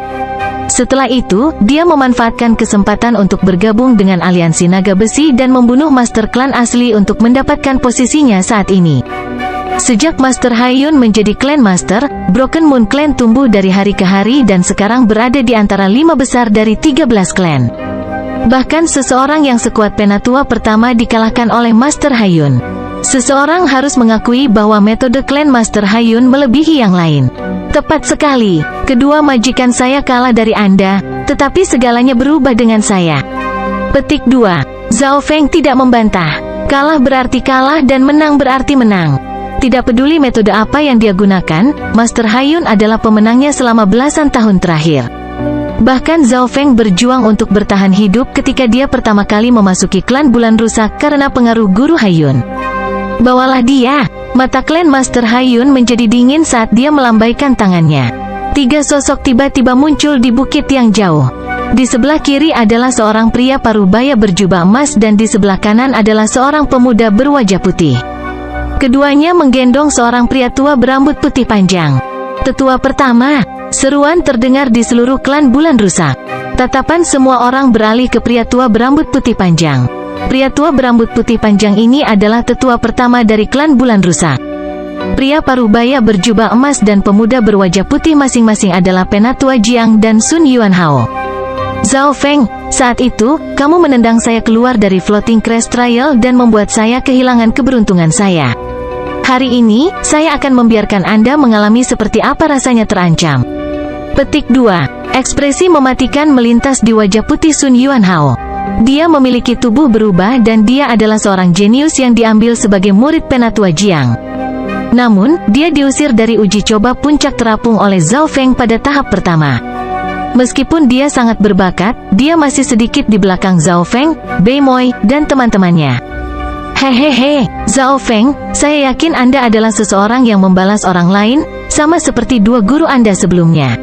Setelah itu, dia memanfaatkan kesempatan untuk bergabung dengan Aliansi Naga Besi dan membunuh Master Clan asli untuk mendapatkan posisinya saat ini. Sejak Master Haiyun menjadi Clan Master, Broken Moon Clan tumbuh dari hari ke hari dan sekarang berada di antara 5 besar dari 13 clan. Bahkan seseorang yang sekuat Penatua Pertama dikalahkan oleh Master Haiyun. Seseorang harus mengakui bahwa metode Clan Master Haiyun melebihi yang lain. Tepat sekali, kedua majikan saya kalah dari Anda, tetapi segalanya berubah dengan saya. Petik 2. Zhao Feng tidak membantah. Kalah berarti kalah dan menang berarti menang. Tidak peduli metode apa yang dia gunakan, Master Haiyun adalah pemenangnya selama belasan tahun terakhir. Bahkan Zhao Feng berjuang untuk bertahan hidup ketika dia pertama kali memasuki klan Bulan Rusak karena pengaruh Guru Haiyun. Bawalah dia. Mata Clan Master Haiyun menjadi dingin saat dia melambaikan tangannya. 3 sosok tiba-tiba muncul di bukit yang jauh. Di sebelah kiri adalah seorang pria parubaya berjubah emas dan di sebelah kanan adalah seorang pemuda berwajah putih. Keduanya menggendong seorang pria tua berambut putih panjang. Tetua Pertama. Seruan terdengar di seluruh klan Bulan Rusak. Tatapan semua orang beralih ke pria tua berambut putih panjang. Pria tua berambut putih panjang ini adalah tetua pertama dari klan Bulan Rusak. Pria parubaya berjubah emas dan pemuda berwajah putih masing-masing adalah Penatua Jiang dan Sun Yuan Hao. Zhao Feng, saat itu, kamu menendang saya keluar dari Floating Crest Trial dan membuat saya kehilangan keberuntungan saya. Hari ini, saya akan membiarkan Anda mengalami seperti apa rasanya terancam. Petik 2. Ekspresi mematikan melintas di wajah putih Sun Yuan Hao. Dia memiliki tubuh berubah dan dia adalah seorang jenius yang diambil sebagai murid Penatua Jiang. Namun, dia diusir dari uji coba puncak terapung oleh Zhao Feng pada tahap pertama. Meskipun dia sangat berbakat, dia masih sedikit di belakang Zhao Feng, Bei Moi, dan teman-temannya. Hehehe, Zhao Feng, saya yakin Anda adalah seseorang yang membalas orang lain, sama seperti 2 guru Anda sebelumnya.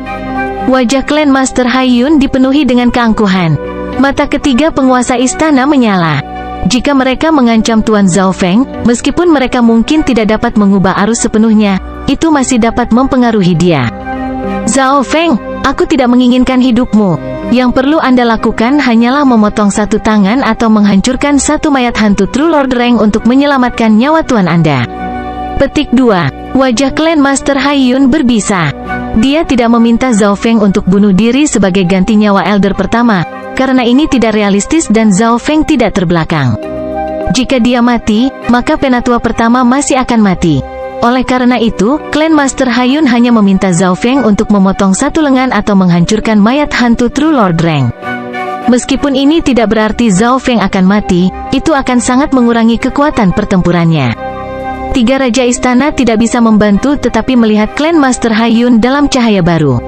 Wajah Clan Master Haiyun dipenuhi dengan keangkuhan. Mata ketiga penguasa istana menyala. Jika mereka mengancam Tuan Zhao Feng, meskipun mereka mungkin tidak dapat mengubah arus sepenuhnya, itu masih dapat mempengaruhi dia. Zhao Feng, aku tidak menginginkan hidupmu. Yang perlu Anda lakukan hanyalah memotong 1 tangan atau menghancurkan 1 mayat hantu True Lord Rank untuk menyelamatkan nyawa Tuan Anda. Petik 2. Wajah Clan Master Haiyun berbisa. Dia tidak meminta Zhao Feng untuk bunuh diri sebagai ganti nyawa Elder Pertama, karena ini tidak realistis dan Zhao Feng tidak terbelakang. Jika dia mati, maka Penatua Pertama masih akan mati. Oleh karena itu, Clan Master Haiyun hanya meminta Zhao Feng untuk memotong 1 lengan atau menghancurkan mayat hantu True Lord Rank. Meskipun ini tidak berarti Zhao Feng akan mati, itu akan sangat mengurangi kekuatan pertempurannya. 3 Raja Istana tidak bisa membantu tetapi melihat Clan Master Haiyun dalam cahaya baru.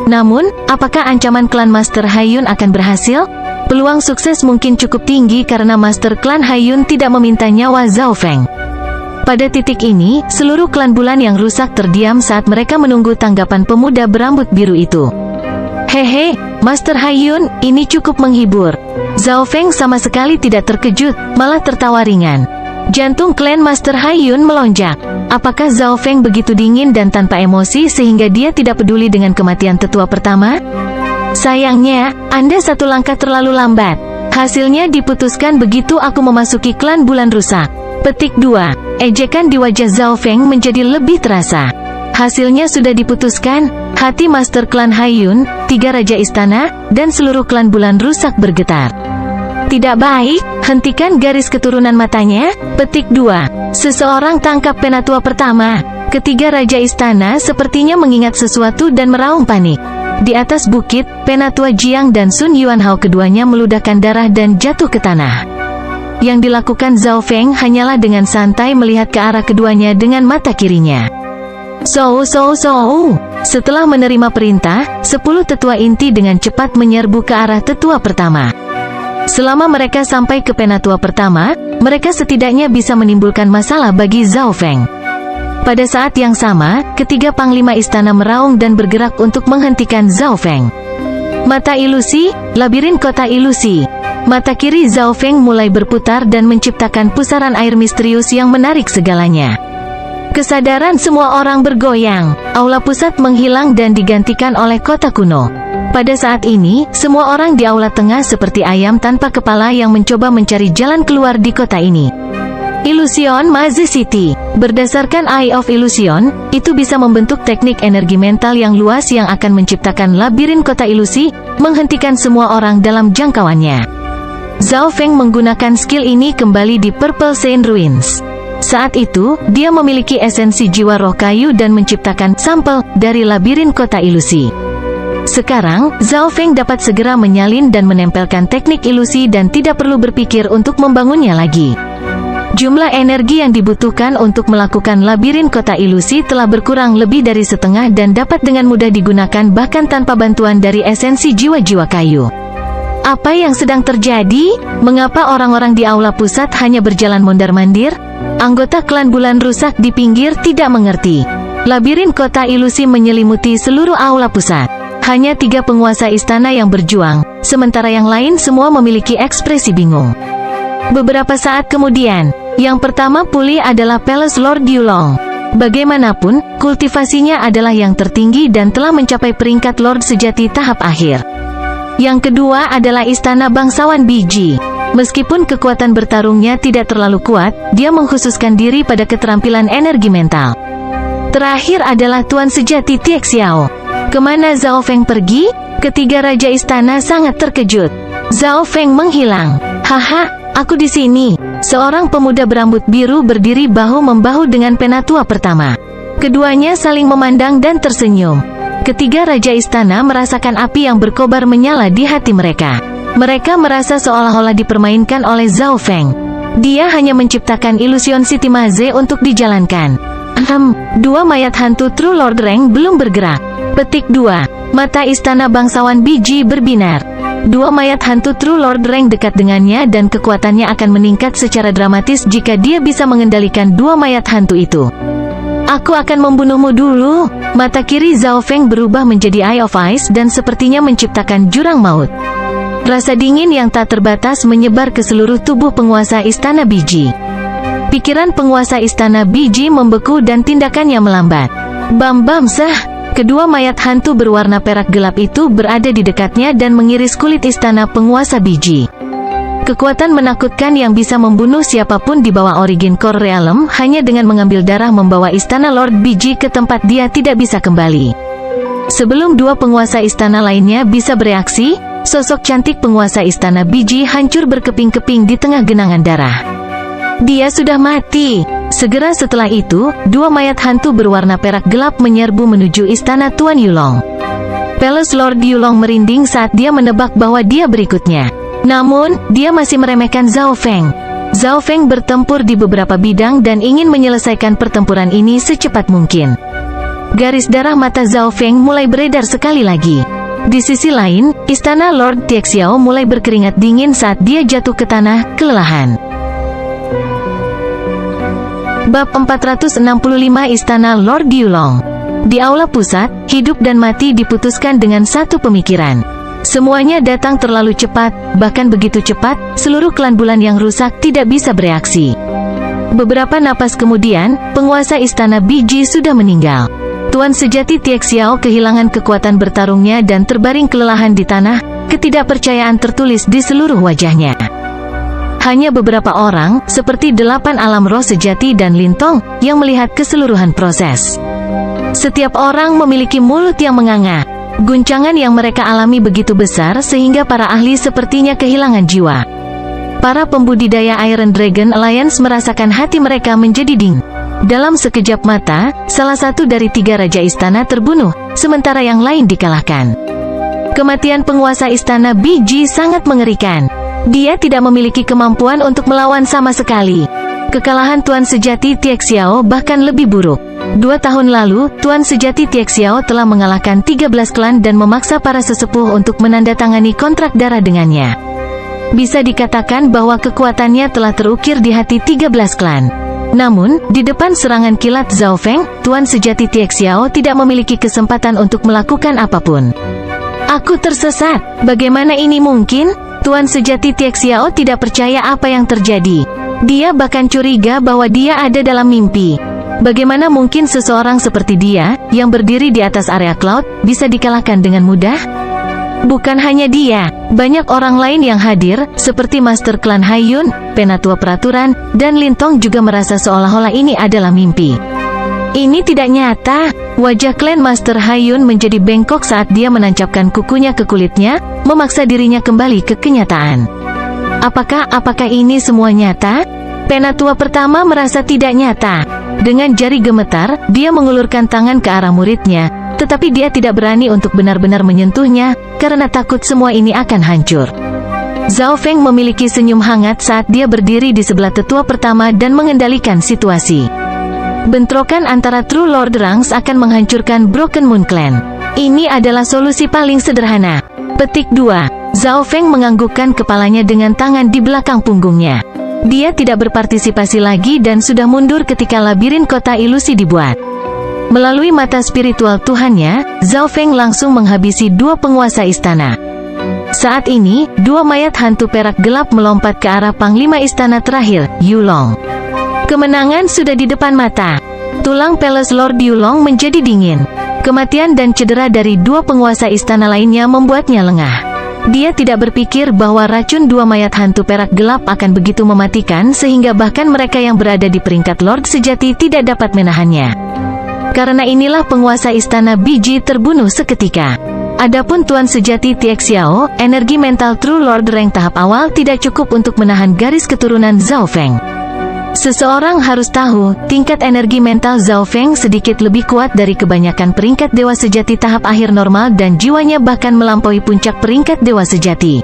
Namun, apakah ancaman Clan Master Haiyun akan berhasil? Peluang sukses mungkin cukup tinggi karena Master Clan Haiyun tidak meminta nyawa Zhao Feng. Pada titik ini, seluruh klan bulan yang rusak terdiam saat mereka menunggu tanggapan pemuda berambut biru itu. Hehe, Master Haiyun, ini cukup menghibur. Zhao Feng sama sekali tidak terkejut, malah tertawa ringan. Jantung klan Master Haiyun melonjak. Apakah Zhao Feng begitu dingin dan tanpa emosi sehingga dia tidak peduli dengan kematian tetua pertama? Sayangnya, Anda satu langkah terlalu lambat. Hasilnya diputuskan begitu aku memasuki klan bulan rusak. Petik 2. Ejekan di wajah Zhao Feng menjadi lebih terasa. Hasilnya sudah diputuskan, hati Master Klan Haiyun, 3 Raja Istana, dan seluruh klan bulan rusak bergetar. Tidak baik, hentikan garis keturunan matanya. Petik 2. Seseorang tangkap penatua pertama. Ketiga Raja Istana sepertinya mengingat sesuatu dan meraung panik. Di atas bukit, penatua Jiang dan Sun Yuanhao keduanya meludahkan darah dan jatuh ke tanah. Yang dilakukan Zhao Feng hanyalah dengan santai melihat ke arah keduanya dengan mata kirinya. Setelah menerima perintah, 10 tetua inti dengan cepat menyerbu ke arah tetua pertama. Selama mereka sampai ke penatua pertama, mereka setidaknya bisa menimbulkan masalah bagi Zhao Feng. Pada saat yang sama, ketiga panglima istana meraung dan bergerak untuk menghentikan Zhao Feng. Mata ilusi, labirin kota ilusi. Mata kiri Zhao Feng mulai berputar dan menciptakan pusaran air misterius yang menarik segalanya. Kesadaran semua orang bergoyang. Aula pusat menghilang dan digantikan oleh kota kuno. Pada saat ini, semua orang di aula tengah seperti ayam tanpa kepala yang mencoba mencari jalan keluar di kota ini. Illusion Maze City. Berdasarkan Eye of Illusion, itu bisa membentuk teknik energi mental yang luas yang akan menciptakan labirin kota ilusi, menghentikan semua orang dalam jangkauannya. Zhao Feng menggunakan skill ini kembali di Purple Saint Ruins. Saat itu, dia memiliki esensi jiwa roh kayu dan menciptakan sampel dari labirin kota ilusi. Sekarang, Zhao Feng dapat segera menyalin dan menempelkan teknik ilusi dan tidak perlu berpikir untuk membangunnya lagi. Jumlah energi yang dibutuhkan untuk melakukan labirin kota ilusi telah berkurang lebih dari setengah dan dapat dengan mudah digunakan bahkan tanpa bantuan dari esensi jiwa-jiwa kayu. Apa yang sedang terjadi? Mengapa orang-orang di aula pusat hanya berjalan mondar-mandir? Anggota klan bulan rusak di pinggir tidak mengerti. Labirin kota ilusi menyelimuti seluruh aula pusat. Hanya 3 penguasa istana yang berjuang, sementara yang lain semua memiliki ekspresi bingung. Beberapa saat kemudian, yang pertama pulih adalah Palace Lord Yulong. Bagaimanapun, kultivasinya adalah yang tertinggi dan telah mencapai peringkat Lord sejati tahap akhir. Yang kedua adalah Istana Bangsawan Biji. Meskipun kekuatan bertarungnya tidak terlalu kuat, dia mengkhususkan diri pada keterampilan energi mental. Terakhir adalah Tuan Sejati Tiek Xiao. Kemana Zhao Feng pergi? Ketiga Raja Istana sangat terkejut. Zhao Feng menghilang. Haha, aku di sini. Seorang pemuda berambut biru berdiri bahu-membahu dengan penatua pertama. Keduanya saling memandang dan tersenyum. Ketiga Raja Istana merasakan api yang berkobar menyala di hati mereka. Mereka merasa seolah-olah dipermainkan oleh Zhao Feng. Dia hanya menciptakan ilusion City Maze untuk dijalankan. 2 mayat hantu True Lord Rank belum bergerak. Petik 2. Mata Istana Bangsawan Biji berbinar. 2 mayat hantu True Lord Rank dekat dengannya dan kekuatannya akan meningkat secara dramatis jika dia bisa mengendalikan 2 mayat hantu itu. Aku akan membunuhmu dulu. Mata kiri Zhao Feng berubah menjadi Eye of Ice dan sepertinya menciptakan jurang maut. Rasa dingin yang tak terbatas menyebar ke seluruh tubuh penguasa Istana Biji. Pikiran penguasa Istana Biji membeku dan tindakannya melambat. Bam sah. Kedua mayat hantu berwarna perak gelap itu berada di dekatnya dan mengiris kulit istana penguasa Biji. Kekuatan menakutkan yang bisa membunuh siapapun di bawah Origin Core Realm hanya dengan mengambil darah membawa istana Lord Biji ke tempat dia tidak bisa kembali. Sebelum 2 penguasa istana lainnya bisa bereaksi, sosok cantik penguasa istana Biji hancur berkeping-keping di tengah genangan darah. Dia sudah mati. Segera setelah itu, 2 mayat hantu berwarna perak gelap menyerbu menuju istana Tuan Yulong. Palace Lord Yulong merinding saat dia menebak bahwa dia berikutnya. Namun, dia masih meremehkan Zhao Feng. Zhao Feng bertempur di beberapa bidang dan ingin menyelesaikan pertempuran ini secepat mungkin. Garis darah mata Zhao Feng mulai beredar sekali lagi. Di sisi lain, istana Lord Tiek Xiao mulai berkeringat dingin saat dia jatuh ke tanah, kelelahan. Bab 465 Istana Lord Yulong. Di aula pusat, hidup dan mati diputuskan dengan satu pemikiran. Semuanya datang terlalu cepat, bahkan begitu cepat, seluruh klan bulan yang rusak tidak bisa bereaksi. Beberapa napas kemudian, penguasa istana Biji sudah meninggal. Tuan sejati Tiek Xiao kehilangan kekuatan bertarungnya dan terbaring kelelahan di tanah, ketidakpercayaan tertulis di seluruh wajahnya. Hanya beberapa orang, seperti 8 alam roh sejati dan Lintong, yang melihat keseluruhan proses. Setiap orang memiliki mulut yang menganga. Guncangan yang mereka alami begitu besar sehingga para ahli sepertinya kehilangan jiwa. Para pembudidaya Iron Dragon Alliance merasakan hati mereka menjadi dingin. Dalam sekejap mata, salah satu dari 3 raja istana terbunuh, sementara yang lain dikalahkan. Kematian penguasa istana Biji sangat mengerikan. Dia tidak memiliki kemampuan untuk melawan sama sekali. Kekalahan Tuan Sejati Tiek Xiao bahkan lebih buruk. 2 tahun lalu, Tuan Sejati Tiek Xiao telah mengalahkan 13 klan dan memaksa para sesepuh untuk menandatangani kontrak darah dengannya. Bisa dikatakan bahwa kekuatannya telah terukir di hati 13 klan. Namun, di depan serangan kilat Zhao Feng, Tuan Sejati Tiek Xiao tidak memiliki kesempatan untuk melakukan apapun. Aku tersesat. Bagaimana ini mungkin? Tuan Sejati Tiek Xiao tidak percaya apa yang terjadi. Dia bahkan curiga bahwa dia ada dalam mimpi. Bagaimana mungkin seseorang seperti dia, yang berdiri di atas area cloud, bisa dikalahkan dengan mudah? Bukan hanya dia, banyak orang lain yang hadir, seperti Master Klan Haiyun, Penatua Peraturan, dan Lintong juga merasa seolah-olah ini adalah mimpi. Ini tidak nyata. Wajah klan Master Haiyun menjadi bengkok saat dia menancapkan kukunya ke kulitnya, memaksa dirinya kembali ke kenyataan. Apakah ini semua nyata? Penatua pertama merasa tidak nyata. Dengan jari gemetar, dia mengulurkan tangan ke arah muridnya, tetapi dia tidak berani untuk benar-benar menyentuhnya, karena takut semua ini akan hancur. Zhao Feng memiliki senyum hangat saat dia berdiri di sebelah tetua pertama dan mengendalikan situasi. Bentrokan antara True Lord Ranks akan menghancurkan Broken Moon Clan. Ini adalah solusi paling sederhana. Petik 2. Zhao Feng menganggukkan kepalanya dengan tangan di belakang punggungnya. Dia tidak berpartisipasi lagi dan sudah mundur ketika labirin kota ilusi dibuat. Melalui mata spiritual Tuhannya, Zhao Feng langsung menghabisi 2 penguasa istana. Saat ini, 2 mayat hantu perak gelap melompat ke arah panglima istana terakhir, Yulong. Kemenangan sudah di depan mata. Tulang Palace Lord Yulong menjadi dingin. Kematian dan cedera dari 2 penguasa istana lainnya membuatnya lengah. Dia tidak berpikir bahwa racun 2 mayat hantu perak gelap akan begitu mematikan sehingga bahkan mereka yang berada di peringkat Lord sejati tidak dapat menahannya. Karena inilah penguasa istana Biji terbunuh seketika. Adapun Tuan Sejati Tiek Xiao, energi mental True Lord rank tahap awal tidak cukup untuk menahan garis keturunan Zhao Feng. Seseorang harus tahu, tingkat energi mental Zhao Feng sedikit lebih kuat dari kebanyakan peringkat dewa sejati tahap akhir normal dan jiwanya bahkan melampaui puncak peringkat dewa sejati.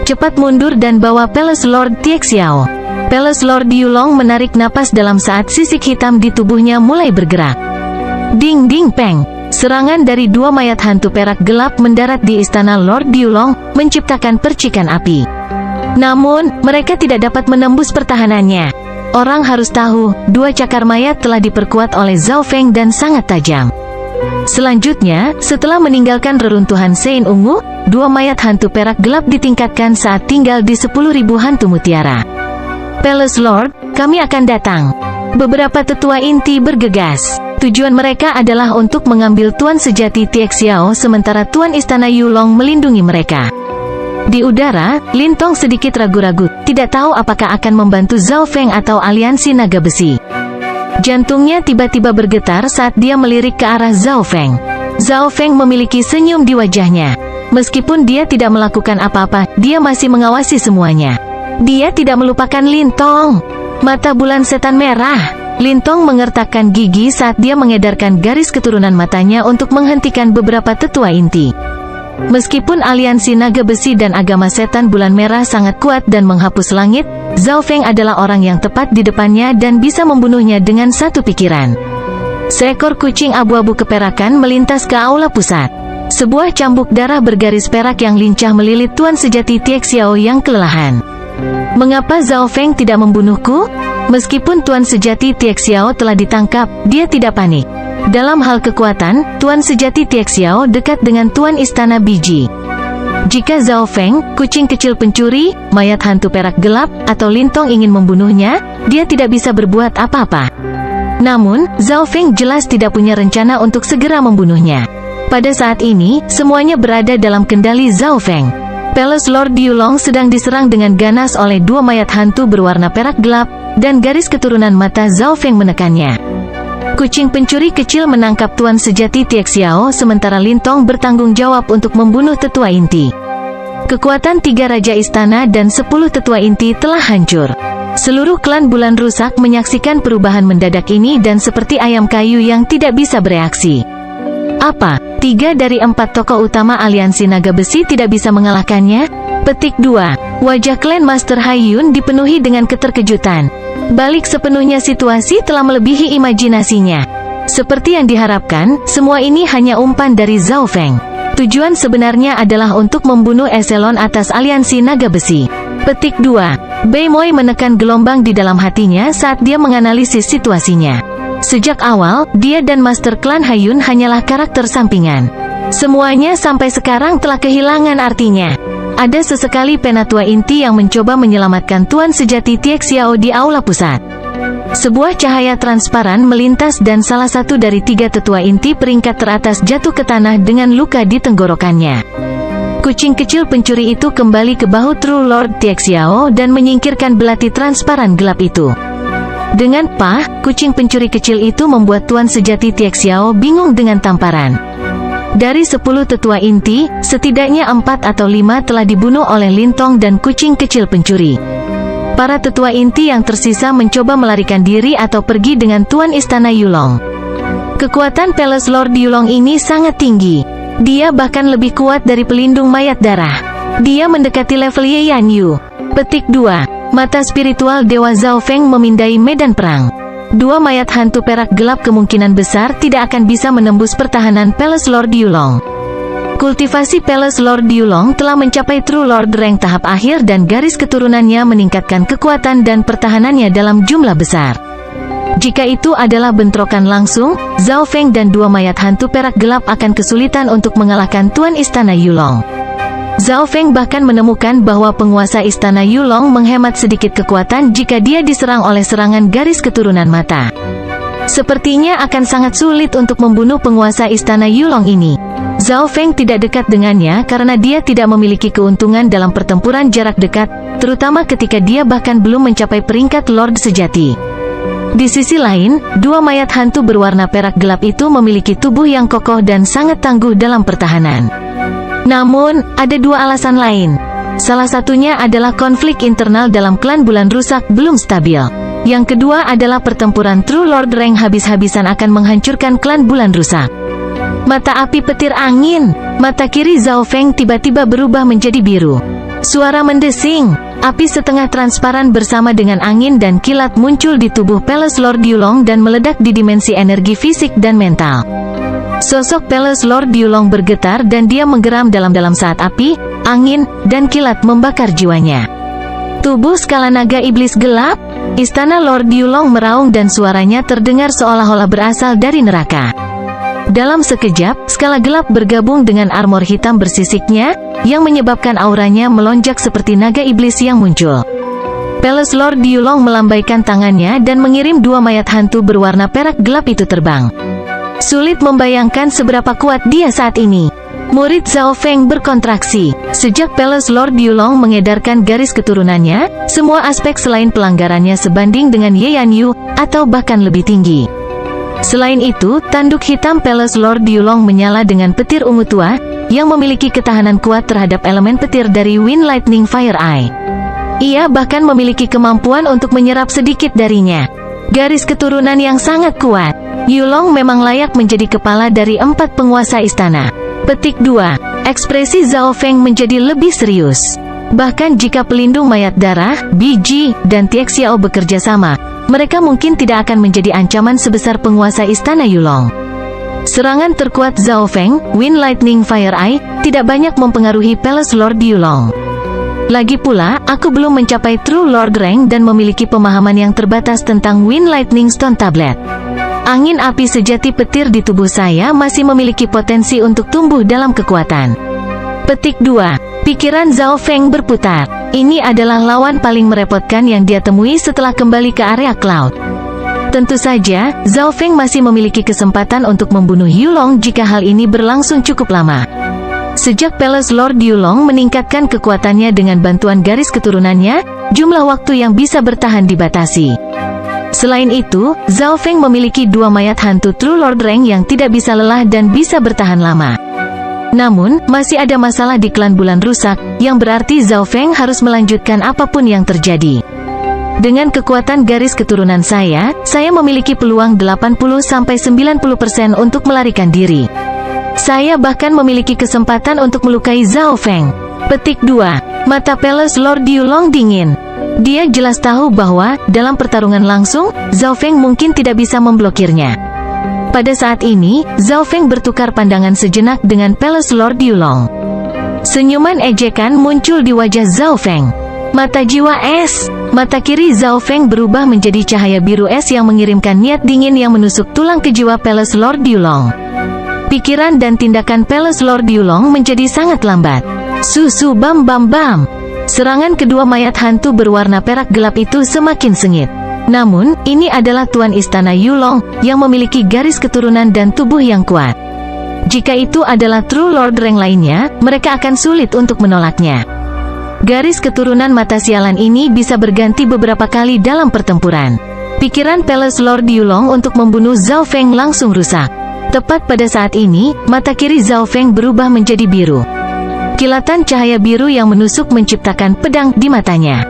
Cepat mundur dan bawa Palace Lord Tiek Xiao. Palace Lord Yulong menarik napas dalam saat sisik hitam di tubuhnya mulai bergerak. Ding ding peng. Serangan dari 2 mayat hantu perak gelap mendarat di istana Lord Yulong, menciptakan percikan api. Namun, mereka tidak dapat menembus pertahanannya. Orang harus tahu, 2 cakar mayat telah diperkuat oleh Zhao Feng dan sangat tajam. Selanjutnya, setelah meninggalkan reruntuhan Sein Ungu, 2 mayat hantu perak gelap ditingkatkan saat tinggal di 10.000 hantu mutiara. Palace Lord, kami akan datang. Beberapa tetua inti bergegas. Tujuan mereka adalah untuk mengambil Tuan Sejati Tiek Xiao sementara Tuan Istana Yulong melindungi mereka. Di udara, Lintong sedikit ragu-ragu, tidak tahu apakah akan membantu Zhao Feng atau aliansi naga besi. Jantungnya tiba-tiba bergetar saat dia melirik ke arah Zhao Feng. Zhao Feng memiliki senyum di wajahnya. Meskipun dia tidak melakukan apa-apa, dia masih mengawasi semuanya. Dia tidak melupakan Lintong. Mata bulan setan merah. Lintong mengertakkan gigi saat dia mengedarkan garis keturunan matanya untuk menghentikan beberapa tetua inti. Meskipun aliansi naga besi dan agama setan bulan merah sangat kuat dan menghapus langit, Zhao Feng adalah orang yang tepat di depannya dan bisa membunuhnya dengan satu pikiran. Seekor kucing abu-abu keperakan melintas ke aula pusat. Sebuah cambuk darah bergaris perak yang lincah melilit Tuan Sejati Tiek Xiao yang kelelahan. Mengapa Zhao Feng tidak membunuhku? Meskipun Tuan Sejati Tiek Xiao telah ditangkap, dia tidak panik. Dalam hal kekuatan, Tuan Sejati Tiek Xiao dekat dengan Tuan Istana Biji. Jika Zhao Feng, kucing kecil pencuri, mayat hantu perak gelap, atau Lintong ingin membunuhnya, dia tidak bisa berbuat apa-apa. Namun, Zhao Feng jelas tidak punya rencana untuk segera membunuhnya. Pada saat ini, semuanya berada dalam kendali Zhao Feng. Palace Lord Yulong sedang diserang dengan ganas oleh dua mayat hantu berwarna perak gelap, dan garis keturunan mata Zhao Feng menekannya. Kucing pencuri kecil menangkap Tuan Sejati Tiek Xiao sementara Lintong bertanggung jawab untuk membunuh tetua inti. Kekuatan 3 Raja Istana dan 10 tetua inti telah hancur. Seluruh klan Bulan Rusak menyaksikan perubahan mendadak ini dan seperti ayam kayu yang tidak bisa bereaksi. Apa? 3 dari 4 tokoh utama aliansi naga besi tidak bisa mengalahkannya? Petik 2. Wajah klan Master Haiyun dipenuhi dengan keterkejutan. Balik sepenuhnya situasi telah melebihi imajinasinya. Seperti yang diharapkan, semua ini hanya umpan dari Zhao Feng. Tujuan sebenarnya adalah untuk membunuh eselon atas aliansi naga besi. Petik 2. Bei Moi menekan gelombang di dalam hatinya saat dia menganalisis situasinya. Sejak awal, dia dan Master Klan Haiyun hanyalah karakter sampingan. Semuanya sampai sekarang telah kehilangan artinya. Ada sesekali penatua inti yang mencoba menyelamatkan Tuan Sejati Tiek Xiao di aula pusat. Sebuah cahaya transparan melintas dan salah satu dari 3 tetua inti peringkat teratas jatuh ke tanah dengan luka di tenggorokannya. Kucing kecil pencuri itu kembali ke bahu True Lord Tiek Xiao dan menyingkirkan belati transparan gelap itu. Dengan kucing pencuri kecil itu membuat Tuan Sejati Tiek Xiao bingung dengan tamparan. Dari 10 tetua inti, setidaknya 4 atau 5 telah dibunuh oleh Lintong dan kucing kecil pencuri. Para tetua inti yang tersisa mencoba melarikan diri atau pergi dengan Tuan Istana Yulong. Kekuatan Palace Lord Yulong ini sangat tinggi. Dia bahkan lebih kuat dari pelindung mayat darah. Dia mendekati level Ye Yan Yu. Petik 2. Mata spiritual Dewa Zhao Feng memindai medan perang. 2 mayat hantu perak gelap kemungkinan besar tidak akan bisa menembus pertahanan Palace Lord Yulong. Kultivasi Palace Lord Yulong telah mencapai True Lord rank tahap akhir dan garis keturunannya meningkatkan kekuatan dan pertahanannya dalam jumlah besar. Jika itu adalah bentrokan langsung, Zhao Feng dan 2 mayat hantu perak gelap akan kesulitan untuk mengalahkan Tuan Istana Yulong. Zhao Feng bahkan menemukan bahwa penguasa Istana Yulong menghemat sedikit kekuatan jika dia diserang oleh serangan garis keturunan mata. Sepertinya akan sangat sulit untuk membunuh penguasa Istana Yulong ini. Zhao Feng tidak dekat dengannya karena dia tidak memiliki keuntungan dalam pertempuran jarak dekat, terutama ketika dia bahkan belum mencapai peringkat Lord Sejati. Di sisi lain, 2 mayat hantu berwarna perak gelap itu memiliki tubuh yang kokoh dan sangat tangguh dalam pertahanan. Namun, ada 2 alasan lain. Salah satunya adalah konflik internal dalam klan Bulan Rusak belum stabil. Yang kedua adalah pertempuran True Lord rank habis-habisan akan menghancurkan klan Bulan Rusak. Mata api petir angin. Mata kiri Zhao Feng tiba-tiba berubah menjadi biru. Suara mendesing. Api setengah transparan bersama dengan angin dan kilat muncul di tubuh Palace Lord Yulong dan meledak di dimensi energi fisik dan mental. Sosok Palace Lord Yulong bergetar dan dia menggeram dalam-dalam saat api, angin, dan kilat membakar jiwanya. Tubuh skala naga iblis gelap? Istana Lord Yulong meraung dan suaranya terdengar seolah-olah berasal dari neraka. Dalam sekejap, skala gelap bergabung dengan armor hitam bersisiknya, yang menyebabkan auranya melonjak seperti naga iblis yang muncul. Palace Lord Yulong melambaikan tangannya dan mengirim 2 mayat hantu berwarna perak gelap itu terbang. Sulit membayangkan seberapa kuat dia saat ini. Murid Zhao Feng berkontraksi. Sejak Palace Lord Yulong mengedarkan garis keturunannya, semua aspek selain pelanggarannya sebanding dengan Ye Yan Yu, atau bahkan lebih tinggi. Selain itu, tanduk hitam Palace Lord Yulong menyala dengan petir ungu tua, yang memiliki ketahanan kuat terhadap elemen petir dari Wind Lightning Fire Eye. Ia bahkan memiliki kemampuan untuk menyerap sedikit darinya. Garis keturunan yang sangat kuat. Yulong memang layak menjadi kepala dari 4 penguasa istana. Petik 2. Ekspresi Zhao Feng menjadi lebih serius. Bahkan jika pelindung mayat darah, Biji, dan Tiek Xiao bekerja sama, mereka mungkin tidak akan menjadi ancaman sebesar penguasa istana Yulong. Serangan terkuat Zhao Feng, Wind Lightning Fire Eye, tidak banyak mempengaruhi Palace Lord Yulong. Lagi pula, aku belum mencapai True Lord rank dan memiliki pemahaman yang terbatas tentang Wind Lightning Stone Tablet. Angin api sejati petir di tubuh saya masih memiliki potensi untuk tumbuh dalam kekuatan. Petik 2. Pikiran Zhao Feng berputar. Ini adalah lawan paling merepotkan yang dia temui setelah kembali ke area Cloud. Tentu saja, Zhao Feng masih memiliki kesempatan untuk membunuh Yulong jika hal ini berlangsung cukup lama. Sejak Palace Lord Yulong meningkatkan kekuatannya dengan bantuan garis keturunannya, jumlah waktu yang bisa bertahan dibatasi. Selain itu, Zhao Feng memiliki 2 mayat hantu True Lord rank yang tidak bisa lelah dan bisa bertahan lama. Namun, masih ada masalah di klan bulan rusak, yang berarti Zhao Feng harus melanjutkan apapun yang terjadi. Dengan kekuatan garis keturunan saya memiliki peluang 80-90% untuk melarikan diri. Saya bahkan memiliki kesempatan untuk melukai Zhao Feng. Petik 2. Mata Palace Lord Yulong dingin. Dia jelas tahu bahwa, dalam pertarungan langsung, Zhao Feng mungkin tidak bisa memblokirnya. Pada saat ini, Zhao Feng bertukar pandangan sejenak dengan Palace Lord Yulong. Senyuman ejekan muncul di wajah Zhao Feng. Mata jiwa es. Mata kiri Zhao Feng berubah menjadi cahaya biru es yang mengirimkan niat dingin yang menusuk tulang ke jiwa Palace Lord Yulong. Pikiran dan tindakan Palace Lord Yulong menjadi sangat lambat. Susu bam bam bam. Serangan kedua mayat hantu berwarna perak gelap itu semakin sengit. Namun, ini adalah Tuan Istana Yulong, yang memiliki garis keturunan dan tubuh yang kuat. Jika itu adalah True Lord rank lainnya, mereka akan sulit untuk menolaknya. Garis keturunan mata sialan ini bisa berganti beberapa kali dalam pertempuran. Pikiran Palace Lord Yulong untuk membunuh Zhao Feng langsung rusak. Tepat pada saat ini, mata kiri Zhao Feng berubah menjadi biru. Kilatan cahaya biru yang menusuk menciptakan pedang di matanya.